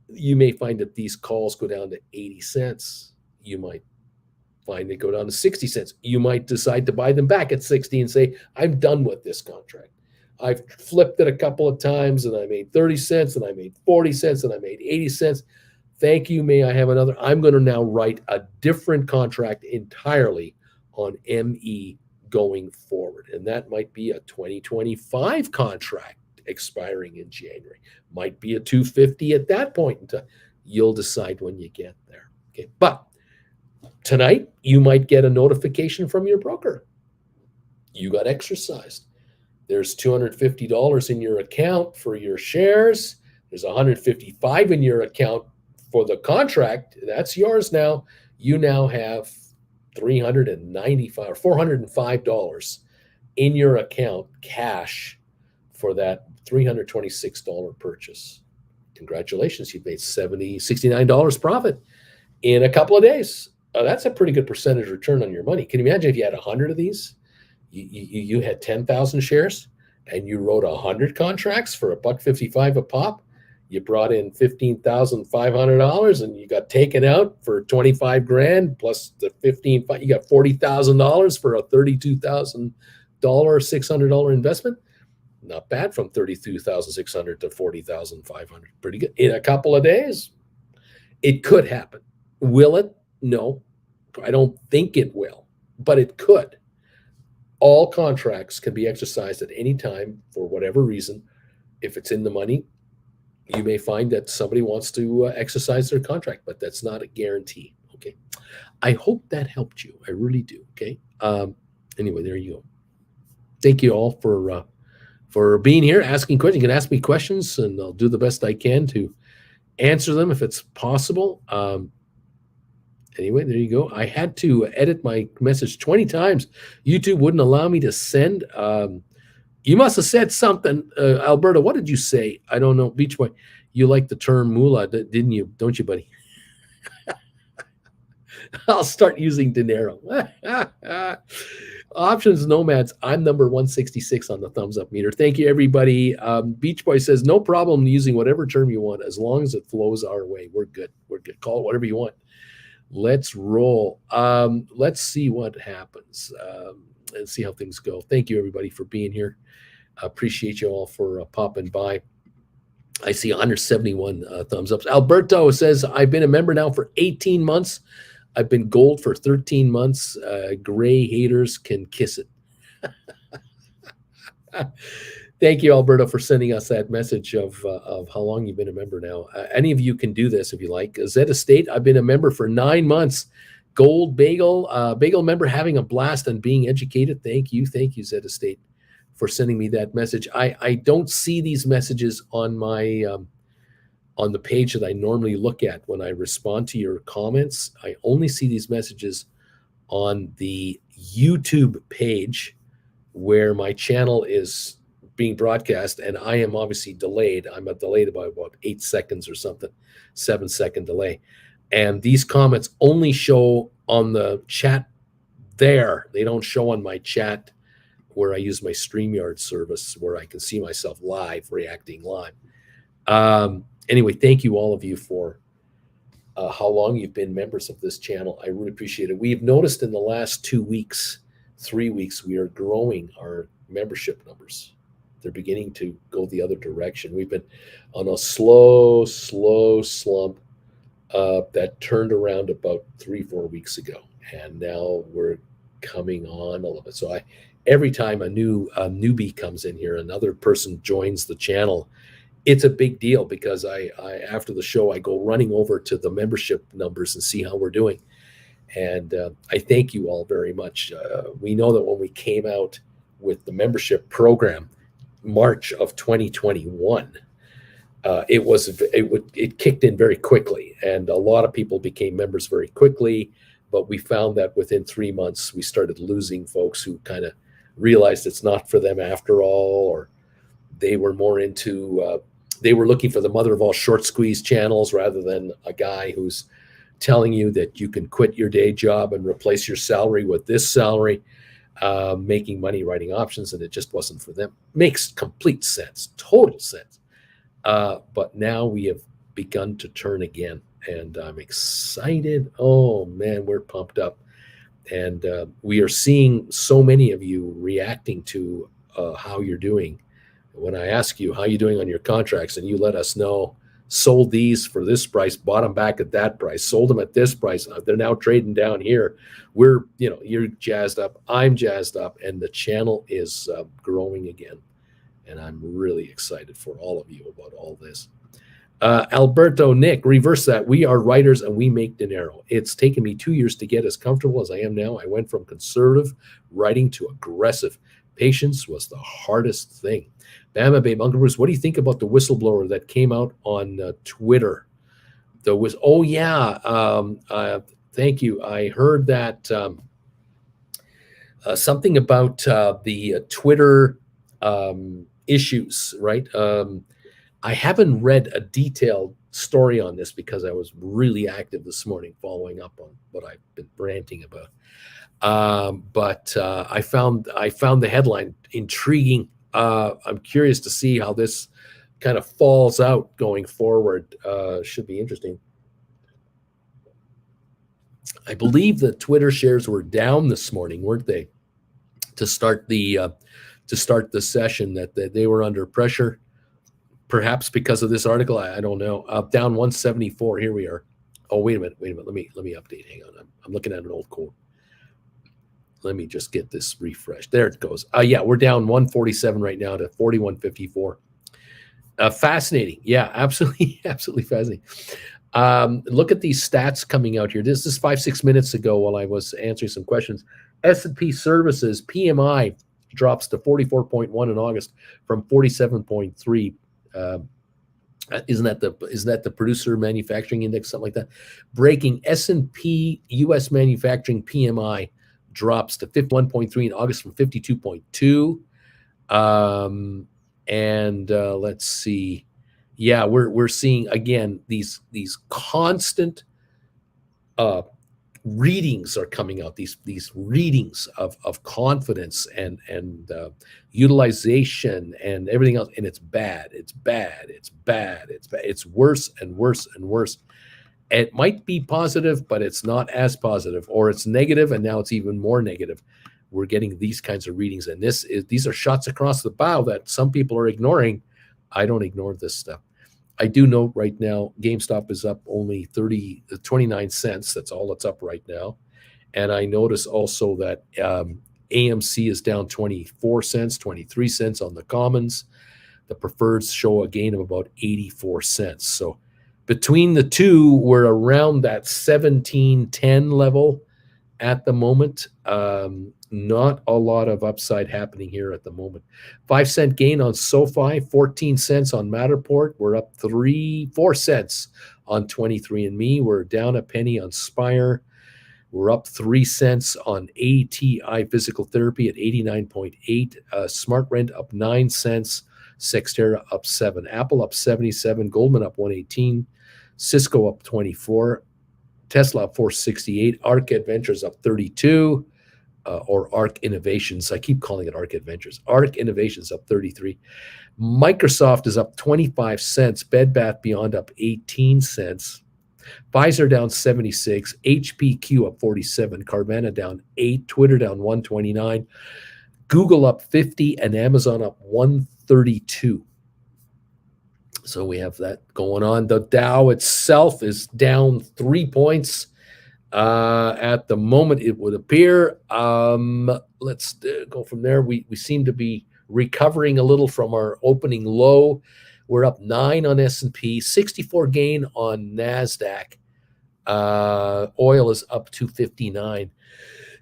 You may find that these calls go down to 80 cents. You might find they go down to 60 cents. You might decide to buy them back at 60 and say, I'm done with this contract. I've flipped it a couple of times and I made 30 cents and I made 40 cents and I made 80 cents. Thank you. May I have another? I'm going to now write a different contract entirely on ME going forward. And that might be a 2025 contract expiring in January. Might be a 250 at that point in time. You'll decide when you get there. Okay. But tonight, you might get a notification from your broker. You got exercised. There's $250 in your account for your shares. There's $155 in your account for the contract. That's yours now. You now have $395 or $405 in your account cash for that $326 purchase. Congratulations, you've made $69 profit in a couple of days. That's a pretty good percentage return on your money. Can you imagine if you had 100 of these? You had 10,000 shares and you wrote 100 contracts for $1.55 a pop. You brought in $15,500 and you got taken out for 25 grand plus the 15. You got $40,000 for a $32,000, $600 investment. Not bad, from 32,600 to 40,500. Pretty good in a couple of days. It could happen. Will it? No, I don't think it will, but it could. All contracts can be exercised at any time for whatever reason. If it's in the money, you may find that somebody wants to exercise their contract, but that's not a guarantee. Okay. I hope that helped you. I really do. Okay. Anyway, there you go. Thank you all for being here, asking questions. You can ask me questions, and I'll do the best I can to answer them if it's possible. Anyway, there you go. I had to edit my message 20 times. YouTube wouldn't allow me to send. You must have said something, Alberta. What did you say? I don't know. Beach Boy, you like the term moolah, didn't you? Don't you, buddy? I'll start using dinero. Options Nomads. I'm number 166 on the thumbs up meter. Thank you, everybody. Beach Boy says, no problem using whatever term you want as long as it flows our way. We're good. We're good. Call it whatever you want. Let's roll. Let's see what happens and see how things go. Thank you, everybody, for being here. Appreciate you all for popping by. I see 171 thumbs up. Alberto says, I've been a member now for 18 months. I've been gold for 13 months. Gray haters can kiss it. Thank you, Alberto, for sending us that message of how long you've been a member now. Any of you can do this if you like. Zed Estate, I've been a member for 9 months. Gold Bagel, Bagel member, having a blast and being educated. Thank you, Zed Estate, for sending me that message. I don't see these messages on my on the page that I normally look at when I respond to your comments. I only see these messages on the YouTube page where my channel is being broadcast, and I am obviously delayed. I'm delayed by about 8 seconds or something, 7-second delay. And these comments only show on the chat there. They don't show on my chat where I use my StreamYard service where I can see myself live, reacting live. Anyway, thank you all of you for how long you've been members of this channel. I really appreciate it. We've noticed in the last 2 weeks, 3 weeks, we are growing our membership numbers. They're beginning to go the other direction. We've been on a slow slump that turned around about 3-4 weeks ago, and now we're coming on a little bit. So every time a newbie comes in here, another person joins the channel, it's a big deal because I after the show I go running over to the membership numbers and see how we're doing, and I thank you all very much. We know that when we came out with the membership program, March of 2021, it kicked in very quickly, and a lot of people became members very quickly. But we found that within 3 months, we started losing folks who kind of realized it's not for them after all, or they were more into they were looking for the mother of all short squeeze channels rather than a guy who's telling you that you can quit your day job and replace your salary with this salary, making money writing options, and it just wasn't for them. Makes complete sense, total sense. But now we have begun to turn again, and I'm excited. Oh man, we're pumped up, and we are seeing so many of you reacting to how you're doing. When I ask you how you doing on your contracts, and you let us know, sold these for this price, bought them back at that price, sold them at this price, they're now trading down here. We're, you're jazzed up, I'm jazzed up, and the channel is growing again. And I'm really excited for all of you about all this. Alberto, Nick, reverse that. We are writers and we make dinero. It's taken me 2 years to get as comfortable as I am now. I went from conservative writing to aggressive. Patience was the hardest thing. Bama Babe, Uncle Bruce, what do you think about the whistleblower that came out on Twitter? Oh yeah, thank you. I heard that something about the Twitter issues, right? I haven't read a detailed story on this because I was really active this morning following up on what I've been ranting about. But I found the headline intriguing. I'm curious to see how this kind of falls out going forward. Should be interesting. I believe the Twitter shares were down this morning, weren't they? To start the session, that they were under pressure, perhaps because of this article. I don't know. Down 174. Here we are. Oh, wait a minute. Let me update. Hang on. I'm looking at an old quote. Let me just get this refreshed. There it goes. Yeah, we're down 147 right now to 41.54. Fascinating. Yeah, absolutely, absolutely fascinating. Look at these stats coming out here. This is 5-6 minutes ago while I was answering some questions. S&P Services PMI drops to 44.1 in August from 47.3. Isn't that the producer manufacturing index, something like that? Breaking, S&P U.S. manufacturing PMI drops to 51.3 in August from 52.2. Let's see. Yeah, we're seeing again these constant readings are coming out. These readings of confidence and utilization and everything else, and it's bad. It's bad. It's bad. It's bad. It's worse and worse and worse. It might be positive, but it's not as positive, or it's negative, and now it's even more negative. We're getting these kinds of readings, and these are shots across the bow that some people are ignoring. I don't ignore this stuff. I do know right now GameStop is up only 29 cents. That's all it's up right now. And I notice also that AMC is down 24 cents, 23 cents on the commons. The preferreds show a gain of about 84 cents. So between the two, we're around that 17.10 level at the moment. Not a lot of upside happening here at the moment. 5-cent gain on SoFi, 14 cents on Matterport. We're up 4 cents on 23andMe. We're down a penny on Spire. We're up 3 cents on ATI Physical Therapy at 89.8. SmartRent up 9 cents. Sextera up 7. Apple up 77. Goldman up 118. Cisco up 24. Tesla up 468. ARC Adventures up 32. Or ARC Innovations. I keep calling it ARC Adventures. ARC Innovations up 33. Microsoft is up 25 cents. Bed Bath Beyond up 18 cents. Pfizer down 76. HPQ up 47. Carvana down 8. Twitter down 129. Google up 50. And Amazon up 132. So we have that going on. The Dow itself is down 3 points. At the moment, it would appear. Let's go from there. We seem to be recovering a little from our opening low. We're up 9 on S&P, 64 gain on NASDAQ. Oil is up 259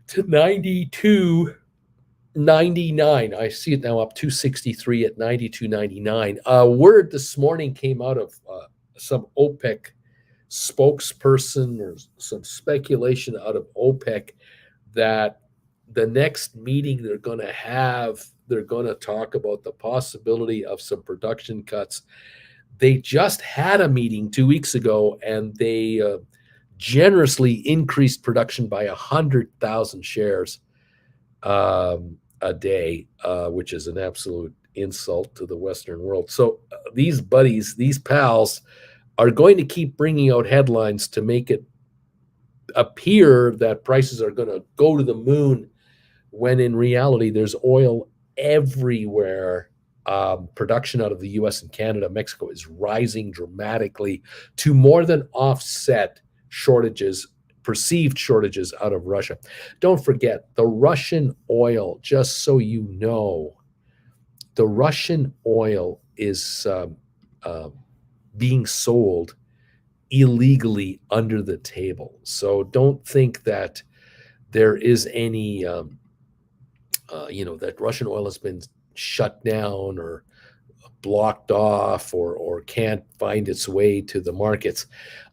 to 92.99. I see it now up 263 at 92.99. Word this morning came out of some OPEC spokesperson, or some speculation out of OPEC, that the next meeting they're going to have, they're going to talk about the possibility of some production cuts. They just had a meeting 2 weeks ago, and they generously increased production by 100,000 shares a day, which is an absolute insult to the Western world. So these buddies, these pals, are going to keep bringing out headlines to make it appear that prices are going to go to the moon, when in reality there's oil everywhere. Production out of the US and Canada, Mexico is rising dramatically to more than offset shortages, perceived shortages out of Russia. Don't forget the Russian oil, just so you know, the Russian oil is uh, being sold illegally under the table. So don't think that there is any that Russian oil has been shut down or blocked off, or can't find its way to the markets.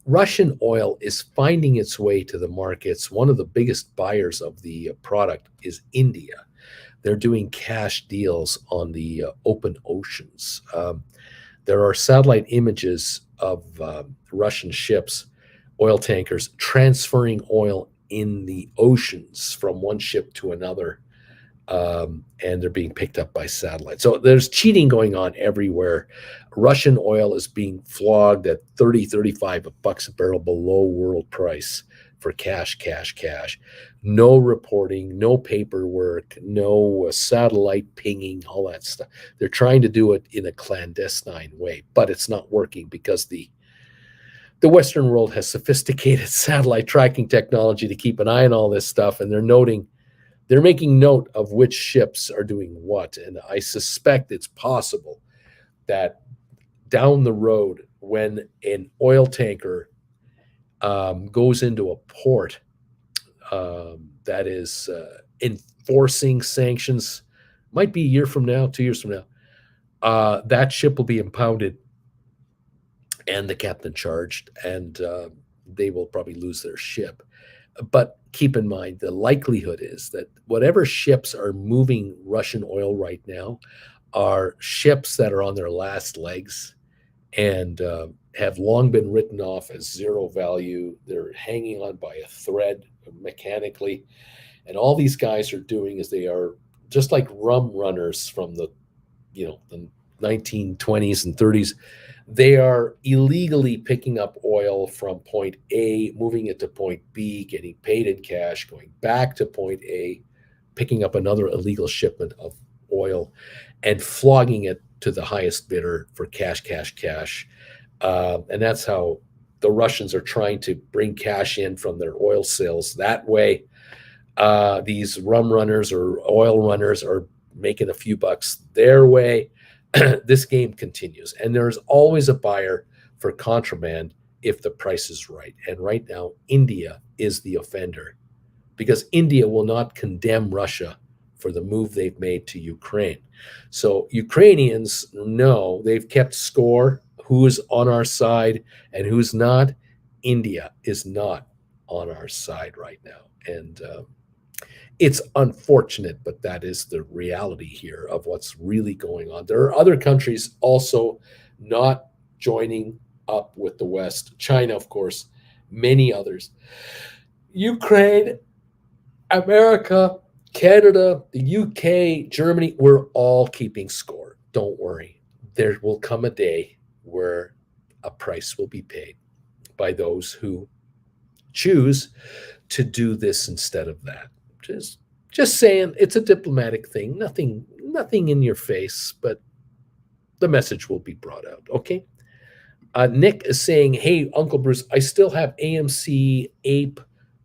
Russian oil is finding its way to the markets. One of the biggest buyers of the product is India. They're doing cash deals on the open oceans. There are satellite images of Russian ships, oil tankers, transferring oil in the oceans from one ship to another, and they're being picked up by satellite. So there's cheating going on everywhere. Russian oil is being flogged at 30, 35 bucks a barrel below world price for cash, cash, cash. No reporting, no paperwork, no satellite pinging, all that stuff. They're trying to do it in a clandestine way, but it's not working because the Western world has sophisticated satellite tracking technology to keep an eye on all this stuff, and they're making note of which ships are doing what. And I suspect it's possible that down the road, when an oil tanker goes into a port that is enforcing sanctions, might be a year from now, 2 years from now, that ship will be impounded and the captain charged, and they will probably lose their ship. But keep in mind, the likelihood is that whatever ships are moving Russian oil right now are ships that are on their last legs and have long been written off as zero value. They're hanging on by a thread mechanically. And all these guys are doing is they are just like rum runners from the 1920s and 30s. They are illegally picking up oil from point A, moving it to point B, getting paid in cash, going back to point A, picking up another illegal shipment of oil, and flogging it to the highest bidder for cash, cash, cash. And that's how the Russians are trying to bring cash in from their oil sales that way. These rum runners or oil runners are making a few bucks their way. This game continues, and there's always a buyer for contraband if the price is right. And right now, India is the offender, because India will not condemn Russia for the move they've made to Ukraine. So Ukrainians know they've kept score, who's on our side and who's not. India is not on our side right now. And it's unfortunate, but that is the reality here of what's really going on. There are other countries also not joining up with the West. China, of course, many others. Ukraine, America, Canada, the UK, Germany, we're all keeping score. Don't worry. There will come a day where a price will be paid by those who choose to do this instead of that. Just saying, it's a diplomatic thing. Nothing in your face, but the message will be brought out. Okay. Nick is saying, "Hey, Uncle Bruce, I still have AMC APE,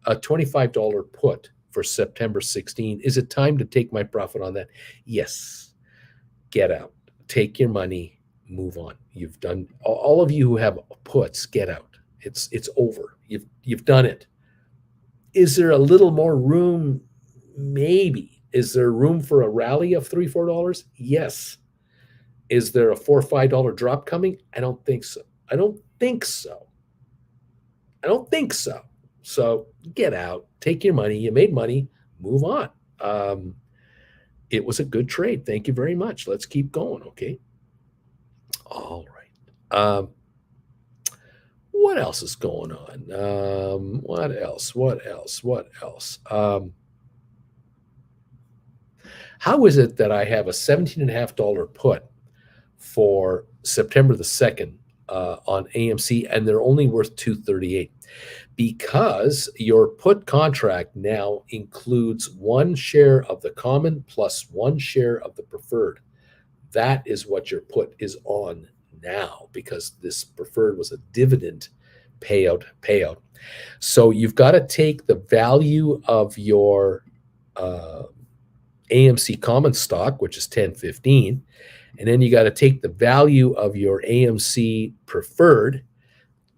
a $25 put for September 16. Is it time to take my profit on that?" Yes. Get out. Take your money. Move on. You've done. All of you who have puts, get out. It's over. You've done it. Is there a little more room? Maybe. Is there room for a rally of $3, $4? Yes. Is there a $4 or $5 drop coming? I don't think so. I don't think so. I don't think so. So get out, take your money. You made money, move on. It was a good trade. Thank you very much. Let's keep going. Okay. All right. What else is going on? What else? What else? What else? How is it that I have a $17.50 put for September the 2nd on AMC, and they're only worth 238? Because your put contract now includes one share of the common plus one share of the preferred. That is what your put is on now, because this preferred was a dividend payout. So you've got to take the value of your uh, AMC common stock, which is 10.15, and then you got to take the value of your AMC preferred,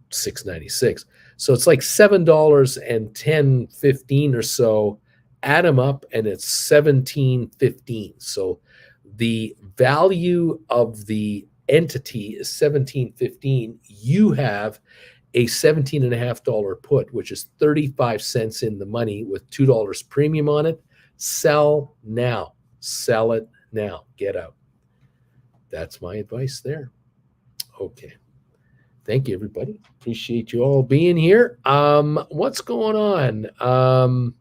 6.96. So it's like $7 and 10.15 or so. Add them up, and it's 17.15. So the value of the entity is 17.15. You have a $17.50 put, which is 35 cents in the money with $2 premium on it. Sell now. Sell it now. Get out. That's my advice there. Okay. Thank you, everybody. Appreciate you all being here. What's going on?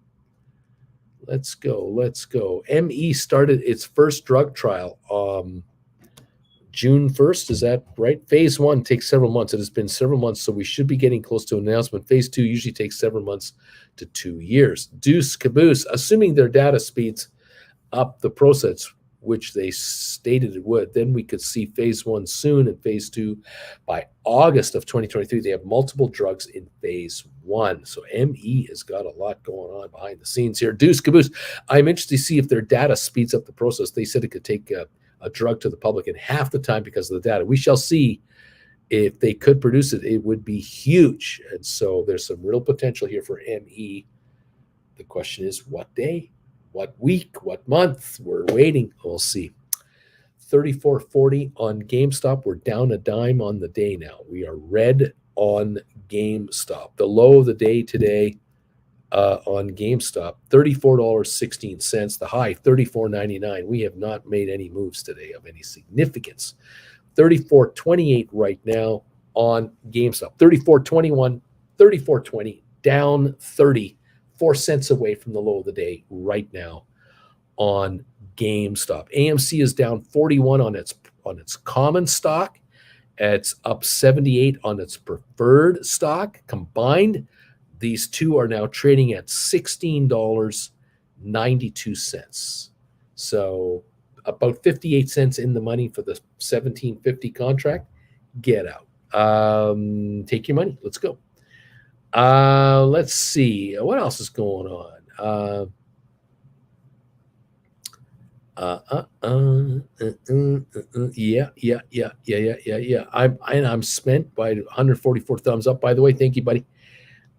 Let's go. ME started its first drug trial June 1st. Is that right? Phase 1 takes several months. It has been several months, so we should be getting close to an announcement. Phase 2 usually takes several months to 2 years. Deuce caboose, assuming their data speeds up the process, which they stated it would, then we could see phase 1 soon and phase 2 by August of 2023. They have multiple drugs in phase 1. So ME has got a lot going on behind the scenes here. Deuce caboose. I'm interested to see if their data speeds up the process. They said it could take a drug to the public in half the time because of the data. We shall see. If they could produce it, it would be huge. And so there's some real potential here for ME. The question is, what day? What week? What month? We're waiting. We'll see. 34.40 on GameStop. We're down a dime on the day now. We are red on GameStop. The low of the day today on GameStop, $34.16. The high, $34.99. We have not made any moves today of any significance. 34.28 right now on GameStop. 34.21, 34.20, down 30. 4 cents away from the low of the day right now on GameStop. AMC is down 41 on its common stock. It's up 78 on its preferred stock. Combined, these two are now trading at $16.92. So about 58 cents in the money for the 1750 contract. Get out. Take your money. Let's go. Let's see. What else is going on? Yeah. I'm spent by 144 thumbs up, by the way. Thank you, buddy.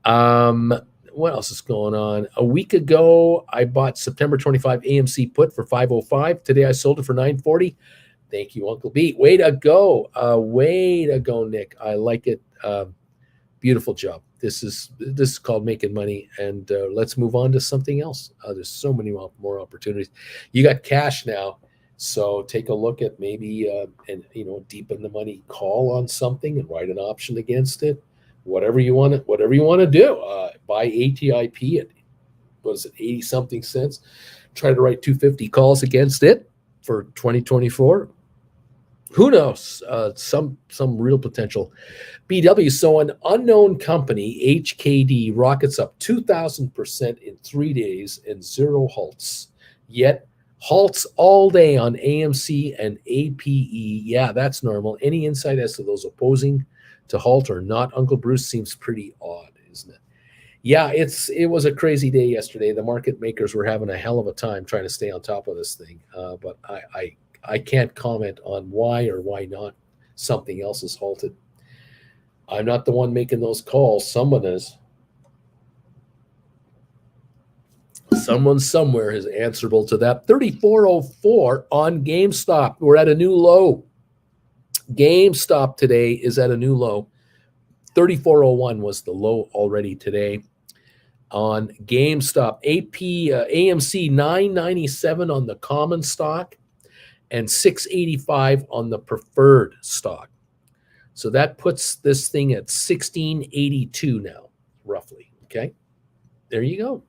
What else is going on? A week ago, I bought September 25 AMC put for 505. Today, I sold it for 940. Thank you, Uncle B. Way to go. Way to go, Nick. I like it. Beautiful job. This is called making money, and let's move on to something else. There's so many more opportunities. You got cash now, so take a look at maybe and deepen the money call on something and write an option against it. Whatever you want to do. Buy ATIP at 80 something cents. Try to write 250 calls against it for 2024. Who knows? Some real potential. BW. So an unknown company, HKD, rockets up 2,000% in 3 days and zero halts. Yet halts all day on AMC and APE. Yeah, that's normal. Any insight as to those opposing to halt or not, Uncle Bruce? Seems pretty odd, isn't it? Yeah, it was a crazy day yesterday. The market makers were having a hell of a time trying to stay on top of this thing. But I can't comment on why or why not something else is halted. I'm not the one making those calls. Someone is. Someone somewhere is answerable to that. 34.04 on GameStop. We're at a new low. GameStop today is at a new low. 34.01 was the low already today on GameStop. AMC 997 on the common stock and 685 on the preferred stock. So that puts this thing at 1682 now, roughly. Okay. There you go.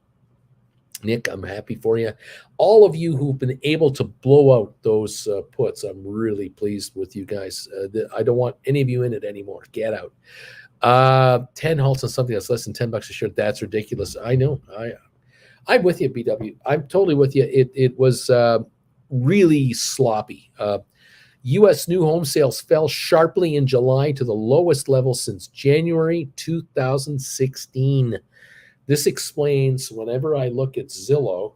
Nick, I'm happy for you. All of you who've been able to blow out those puts, I'm really pleased with you guys. I don't want any of you in it anymore. Get out. 10 halts on something that's less than $10 a share. That's ridiculous. I know. I'm with you, BW. I'm totally with you. It was really sloppy. U.S. new home sales fell sharply in July to the lowest level since January 2016. This explains whenever I look at Zillow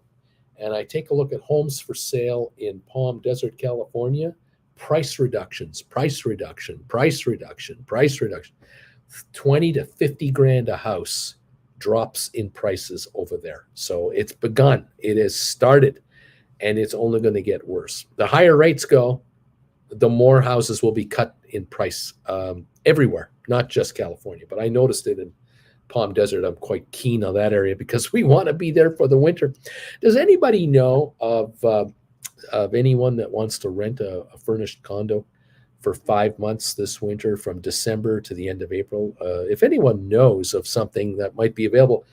and I take a look at homes for sale in Palm Desert, California, price reductions, price reduction, price reduction, price reduction. 20 to 50 grand a house drops in prices over there. So it's begun. It has started, and it's only going to get worse. The higher rates go, the more houses will be cut in price everywhere, not just California. But I noticed it in Palm Desert. I'm quite keen on that area because we want to be there for the winter. Does anybody know of anyone that wants to rent a furnished condo for 5 months this winter from December to the end of April? If anyone knows of something that might be available,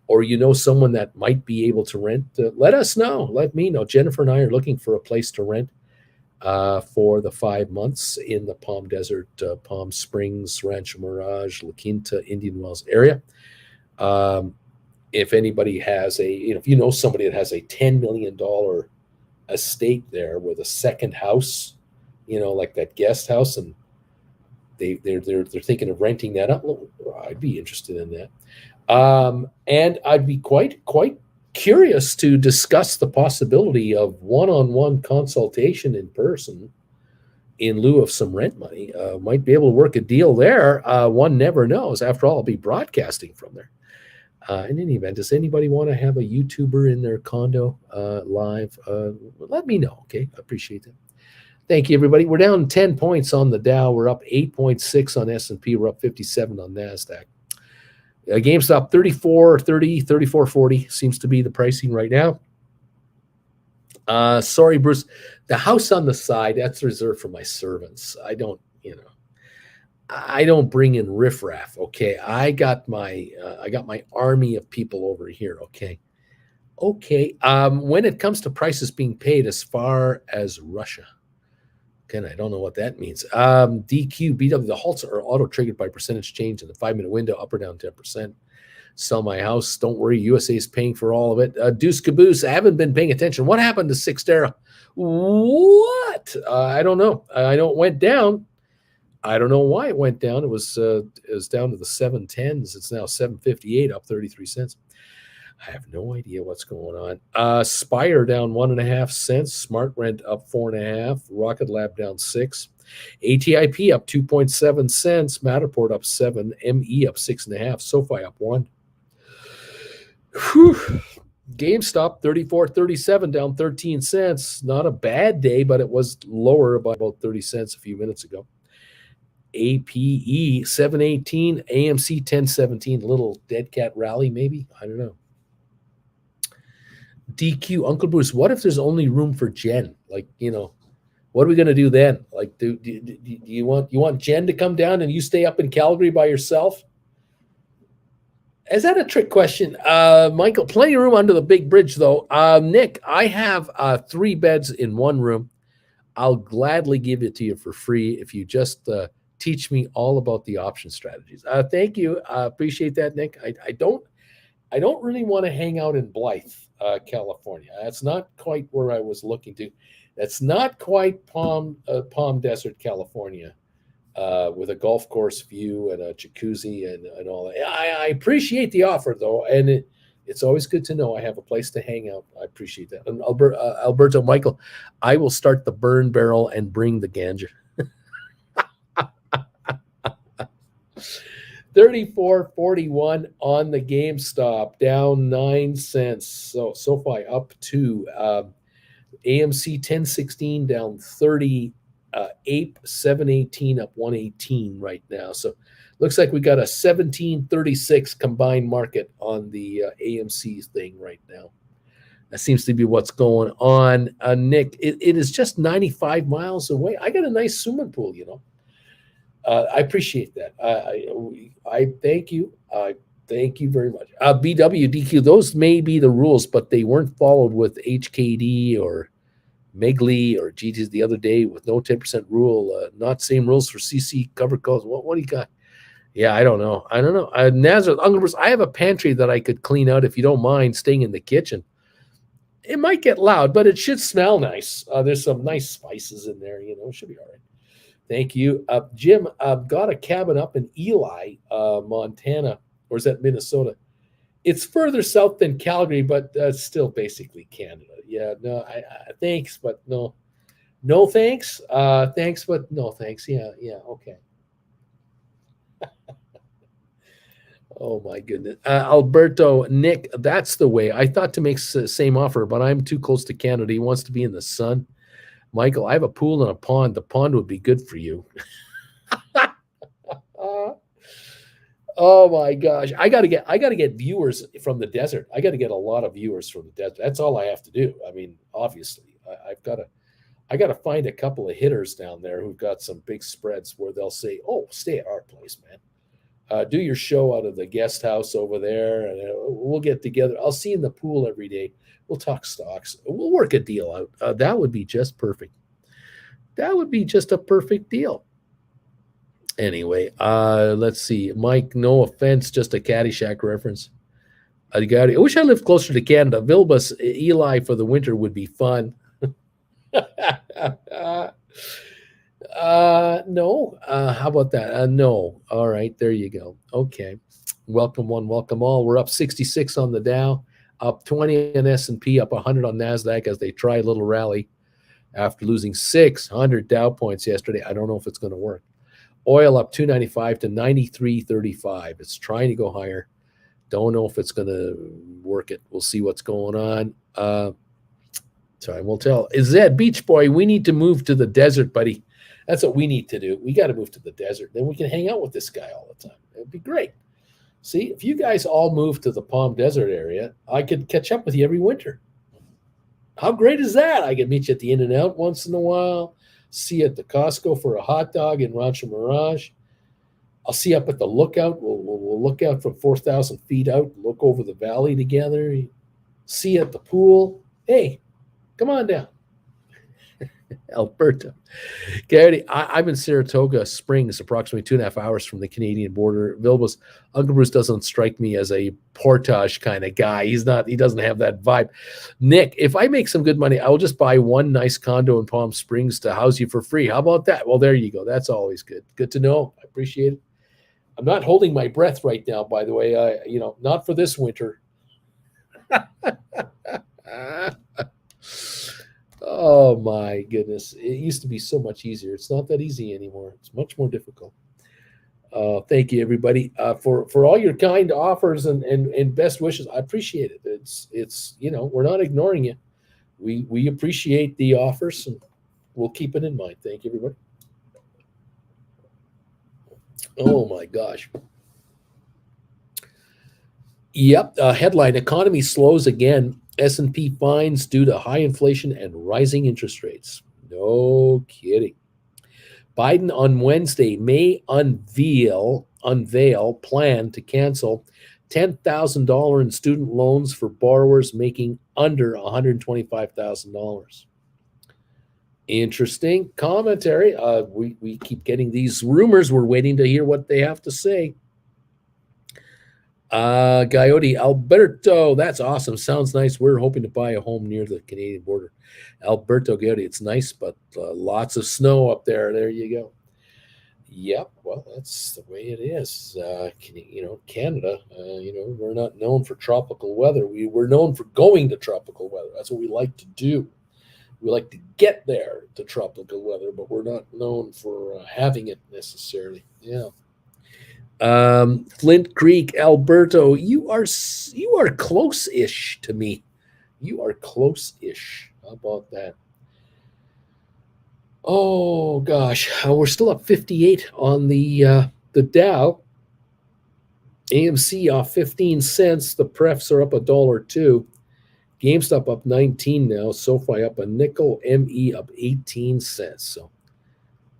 or you know someone that might be able to rent, let us know. Let me know. Jennifer and I are looking for a place to rent for the 5 months in the Palm Desert, Palm Springs, Rancho Mirage, La Quinta, Indian Wells area. If anybody has if you know somebody that has a $10 million estate there with a second house, like that guest house, and they're thinking of renting that up, I'd be interested in that. And I'd be quite curious to discuss the possibility of one-on-one consultation in person in lieu of some rent money. Might be able to work a deal there. One never knows. After all, I'll be broadcasting from there. In any event, does anybody want to have a YouTuber in their condo live? Let me know, okay? I appreciate that. Thank you, everybody. We're down 10 points on the Dow. We're up 8.6 on S&P. We're up 57 on NASDAQ. GameStop 34.30, 34.40 seems to be the pricing right now. Sorry, Bruce. The house on the side, that's reserved for my servants. I don't bring in riffraff. Okay, I got my army of people over here. Okay. When it comes to prices being paid as far as Russia, again, I don't know what that means. DQ, BW, the halts are auto-triggered by percentage change in the 5-minute window, up or down 10%. Sell my house. Don't worry, USA is paying for all of it. Deuce Caboose, I haven't been paying attention. What happened to Sixtera? What? I don't know. I know it went down. I don't know why it went down. It was down to the 710s. It's now 758, up 33 cents. I have no idea what's going on. Spire down 1.5 cents. Smart Rent up 4.5. Rocket Lab down 6. ATIP up 2.7 cents. Matterport up 7. ME up 6.5. SoFi up 1. Whew. GameStop 34.37 down 13 cents. Not a bad day, but it was lower by about 30 cents a few minutes ago. APE 718. AMC 1017. Little dead cat rally, maybe. I don't know. DQ, Uncle Bruce, what if there's only room for Jen? Like, what are we going to do then? Like, do you want Jen to come down and you stay up in Calgary by yourself? Is that a trick question? Michael, plenty of room under the big bridge, though. Nick, I have 3 beds in one room. I'll gladly give it to you for free if you just teach me all about the option strategies. Thank you. Appreciate that, Nick. I don't really want to hang out in Blythe, California. That's not quite where I was looking to. That's not quite Palm Desert, California, with a golf course view and a jacuzzi and all that. I appreciate the offer, though, and it's always good to know I have a place to hang out. I appreciate that. And Alberto, Michael, I will start the burn barrel and bring the ganja. 34.41 on the GameStop, down 9 cents. So SoFi up 2. AMC 1016 down 30. Ape 718 up 118 right now. So looks like we got a 1736 combined market on the AMC thing right now. That seems to be what's going on. Nick, it is just 95 miles away. I got a nice swimming pool, I appreciate that. I thank you. I thank you very much. BWDQ, those may be the rules, but they weren't followed with HKD or Megley or GTs the other day with no 10% rule. Not same rules for CC covered calls. What do you got? Yeah, I don't know. I don't know. Nazareth, Uncle Bruce, I have a pantry that I could clean out if you don't mind staying in the kitchen. It might get loud, but it should smell nice. There's some nice spices in there. It should be all right. Thank you. Jim, I've got a cabin up in Ely, Montana, or is that Minnesota? It's further south than Calgary, but still basically Canada. Yeah, no, thanks, but no. No thanks. Thanks, but no thanks. Yeah, yeah, okay. Oh my goodness. Alberto, Nick, that's the way. I thought to make the same offer, but I'm too close to Canada. He wants to be in the sun. Michael, I have a pool and a pond. The pond would be good for you. Oh my gosh. I gotta get viewers from the desert. I gotta get a lot of viewers from the desert. That's all I have to do. I mean, obviously, I gotta find a couple of hitters down there who've got some big spreads where they'll say, "Oh, stay at our place, man. Do your show out of the guest house over there, and we'll get together. I'll see you in the pool every day. We'll talk stocks. We'll work a deal out. That would be just perfect. That would be just a perfect deal." Anyway, let's see. Mike, no offense, just a Caddyshack reference. I wish I lived closer to Canada. Vilbus, Eli for the winter would be fun. No. How about that? No. All right, there you go. Okay. Welcome one, welcome all. We're up 66 on the Dow, up 20 on S&P, up 100 on NASDAQ as they try a little rally after losing 600 Dow points yesterday. I don't know if it's going to work. Oil up 295 to 93.35. It's trying to go higher. Don't know if it's going to work it. We'll see what's going on. Time will tell. Is that Beach Boy? We need to move to the desert, buddy. That's what we need to do. We got to move to the desert. Then we can hang out with this guy all the time. It'd be great. See, if you guys all move to the Palm Desert area, I could catch up with you every winter. How great is that? I could meet you at the In-N-Out once in a while. See you at the Costco for a hot dog in Rancho Mirage. I'll see you up at the lookout. We'll look out from 4,000 feet out, look over the valley together. See you at the pool. Hey, come on down. Alberta. Gary, I'm in Saratoga Springs, approximately 2.5 hours from the Canadian border. Vilbus, Uncle Bruce doesn't strike me as a Portage kind of guy. He doesn't have that vibe. Nick, if I make some good money, I will just buy one nice condo in Palm Springs to house you for free. How about that? Well, there you go. That's always good. Good to know. I appreciate it. I'm not holding my breath right now, by the way. Not for this winter. Oh my goodness. It used to be so much easier. It's not that easy anymore. It's much more difficult. Thank you, everybody, for all your kind offers and best wishes. I appreciate it. It's we're not ignoring you. We appreciate the offers, and we'll keep it in mind. Thank you, everybody. Oh my gosh. Yep. Headline: Economy slows again. S&P finds due to high inflation and rising interest rates. No kidding. Biden on Wednesday may unveil plan to cancel $10,000 in student loans for borrowers making under $125,000. Interesting commentary. We keep getting these rumors. We're waiting to hear what they have to say. Coyote, Alberto, that's awesome. Sounds nice. We're hoping to buy a home near the Canadian border. Alberto, Coyote, it's nice, but lots of snow up there. There you go. Yep, well, that's the way it is. Canada, we're not known for tropical weather. We're known for going to tropical weather. That's what we like to do. We like to get there to tropical weather, but we're not known for having it necessarily. Yeah. Flint Creek, Alberto, you are close-ish to me. You are close-ish. How about that? Oh gosh, we're still up 58 on the Dow. AMC off 15 cents. The prefs are up $1.02. GameStop up 19 now. SoFi up a nickel. ME up 18 cents. So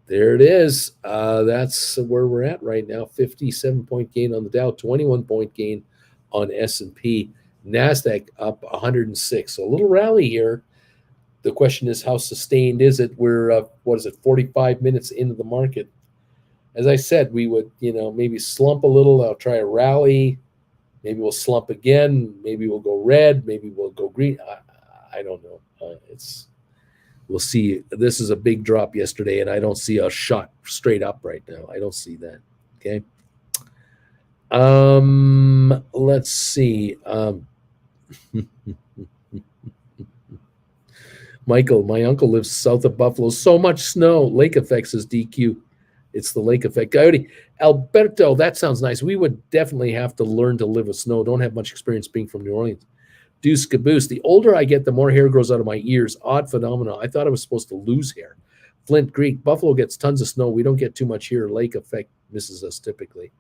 There it is. That's where we're at right now. 57-point gain on the Dow, 21-point gain on S&P. NASDAQ up 106. So a little rally here. The question is, how sustained is it? We're, 45 minutes into the market. As I said, we would, maybe slump a little. I'll try a rally. Maybe we'll slump again. Maybe we'll go red. Maybe we'll go green. I don't know. We'll see. This is a big drop yesterday, and I don't see a shot straight up right now. I don't see that. Okay. Let's see. Michael, my uncle lives south of Buffalo. So much snow. Lake effect, says DQ. It's the lake effect. Coyote. Alberto, that sounds nice. We would definitely have to learn to live with snow. Don't have much experience being from New Orleans. Deuce Caboose. The older I get, the more hair grows out of my ears. Odd phenomenon. I thought I was supposed to lose hair. Flint Creek. Buffalo gets tons of snow. We don't get too much here. Lake effect misses us typically.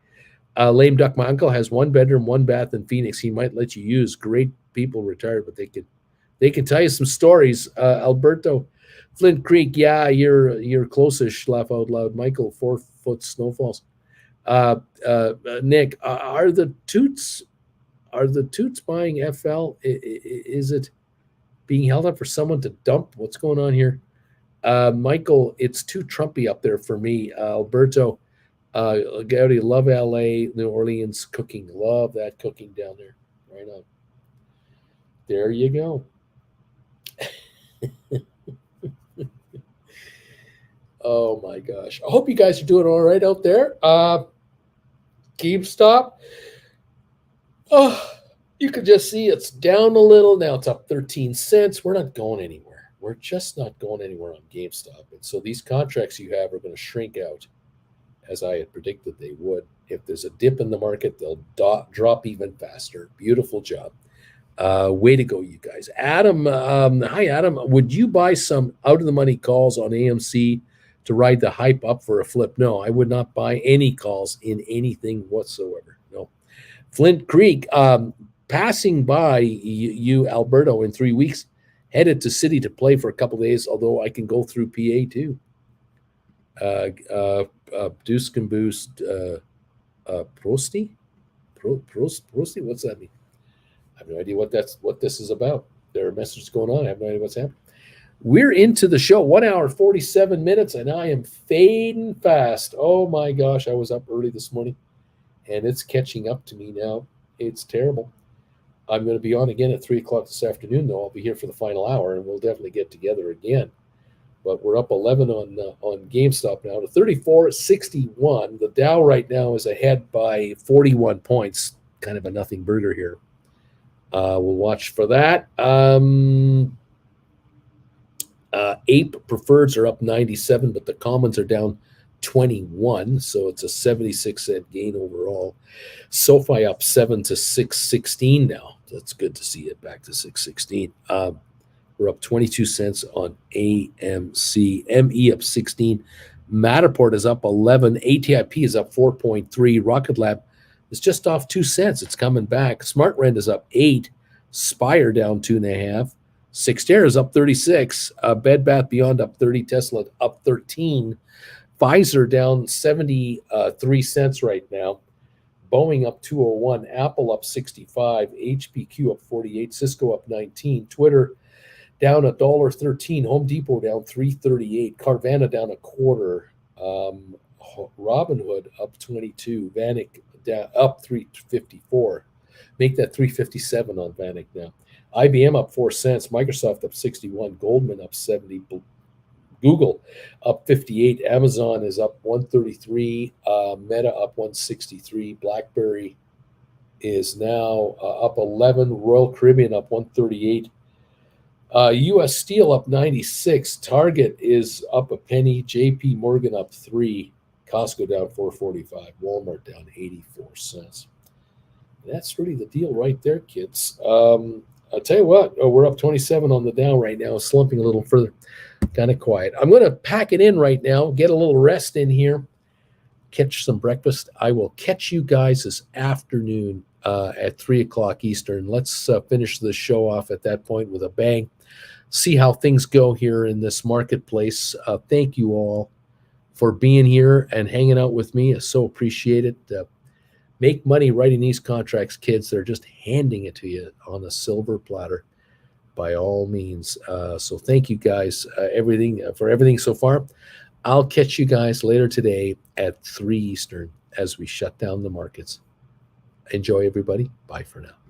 Lame Duck. My uncle has 1 bedroom, 1 bath in Phoenix. He might let you use. Great people retired, but they can tell you some stories. Alberto. Flint Creek. Yeah, you're close-ish. Laugh out loud. Michael. 4-foot snowfalls. Nick. Are the Toots buying FL? Is it being held up for someone to dump? What's going on here? Michael, it's too Trumpy up there for me. Alberto, Gowdy, love LA, New Orleans cooking. Love that cooking down there. Right on. There you go. Oh my gosh. I hope you guys are doing all right out there. GameStop. Oh, you can just see it's down a little. Now it's up 13 cents. We're not going anywhere. We're just not going anywhere on GameStop. And so these contracts you have are going to shrink out, as I had predicted they would. If there's a dip in the market, they'll drop even faster. Beautiful job. Way to go, you guys. Adam, hi, Adam. Would you buy some out-of-the-money calls on AMC to ride the hype up for a flip? No, I would not buy any calls in anything whatsoever. No. Flint Creek, passing by you, Alberto, in 3 weeks, headed to City to play for a couple of days, although I can go through PA too. Deuce can boost Prosty? Prosty? What's that mean? I have no idea what this is about. There are messages going on. I have no idea what's happening. We're into the show. 1 hour, 47 minutes, and I am fading fast. Oh my gosh, I was up early this morning, and it's catching up to me now. It's terrible. I'm going to be on again at 3 o'clock this afternoon, though. I'll be here for the final hour, and we'll definitely get together again. But we're up 11 on GameStop now to 34.61. The Dow right now is ahead by 41 points. Kind of a nothing burger here. We'll watch for that. Ape preferreds are up 97, but the commons are down 21, so it's a 76-cent gain overall. SoFi up 7 to 616 now. That's good to see it back to 616. We're up 22 cents on AMC. ME up 16. Matterport is up 11. ATIP is up 4.3. Rocket Lab is just off 2 cents. It's coming back. SmartRent is up 8. Spire down 2.5. Sixter is up 36. Bed Bath Beyond up 30. Tesla up 13. Pfizer down 73 cents right now. Boeing up 201. Apple up 65. HPQ up 48. Cisco up 19. Twitter down $1.13. Home Depot down $3.38. Carvana down a quarter. Robinhood up 22. Vanik down up $3.54. Make that $3.57 on Vanik now. IBM up 4 cents. Microsoft up 61. Goldman up 70. Google up 58. Amazon is up 133. Meta up 163. BlackBerry is now up 11. Royal Caribbean up 138. U.S. Steel up 96. Target is up a penny. J.P. Morgan up 3. Costco down 4.45. Walmart down 84 cents. That's really the deal right there, kids. I'll tell you what. We're up 27 on the Dow right now. Slumping a little further. Kind of quiet. I'm going to pack it in right now. Get a little rest in here. Catch some breakfast. I will catch you guys this afternoon at 3 o'clock Eastern. Let's finish the show off at that point with a bang. See how things go here in this marketplace. Thank you all for being here and hanging out with me. I so appreciate it. Make money writing these contracts, kids. They're just handing it to you on a silver platter, by all means. So thank you guys, for everything so far. I'll catch you guys later today at 3 Eastern as we shut down the markets. Enjoy, everybody. Bye for now.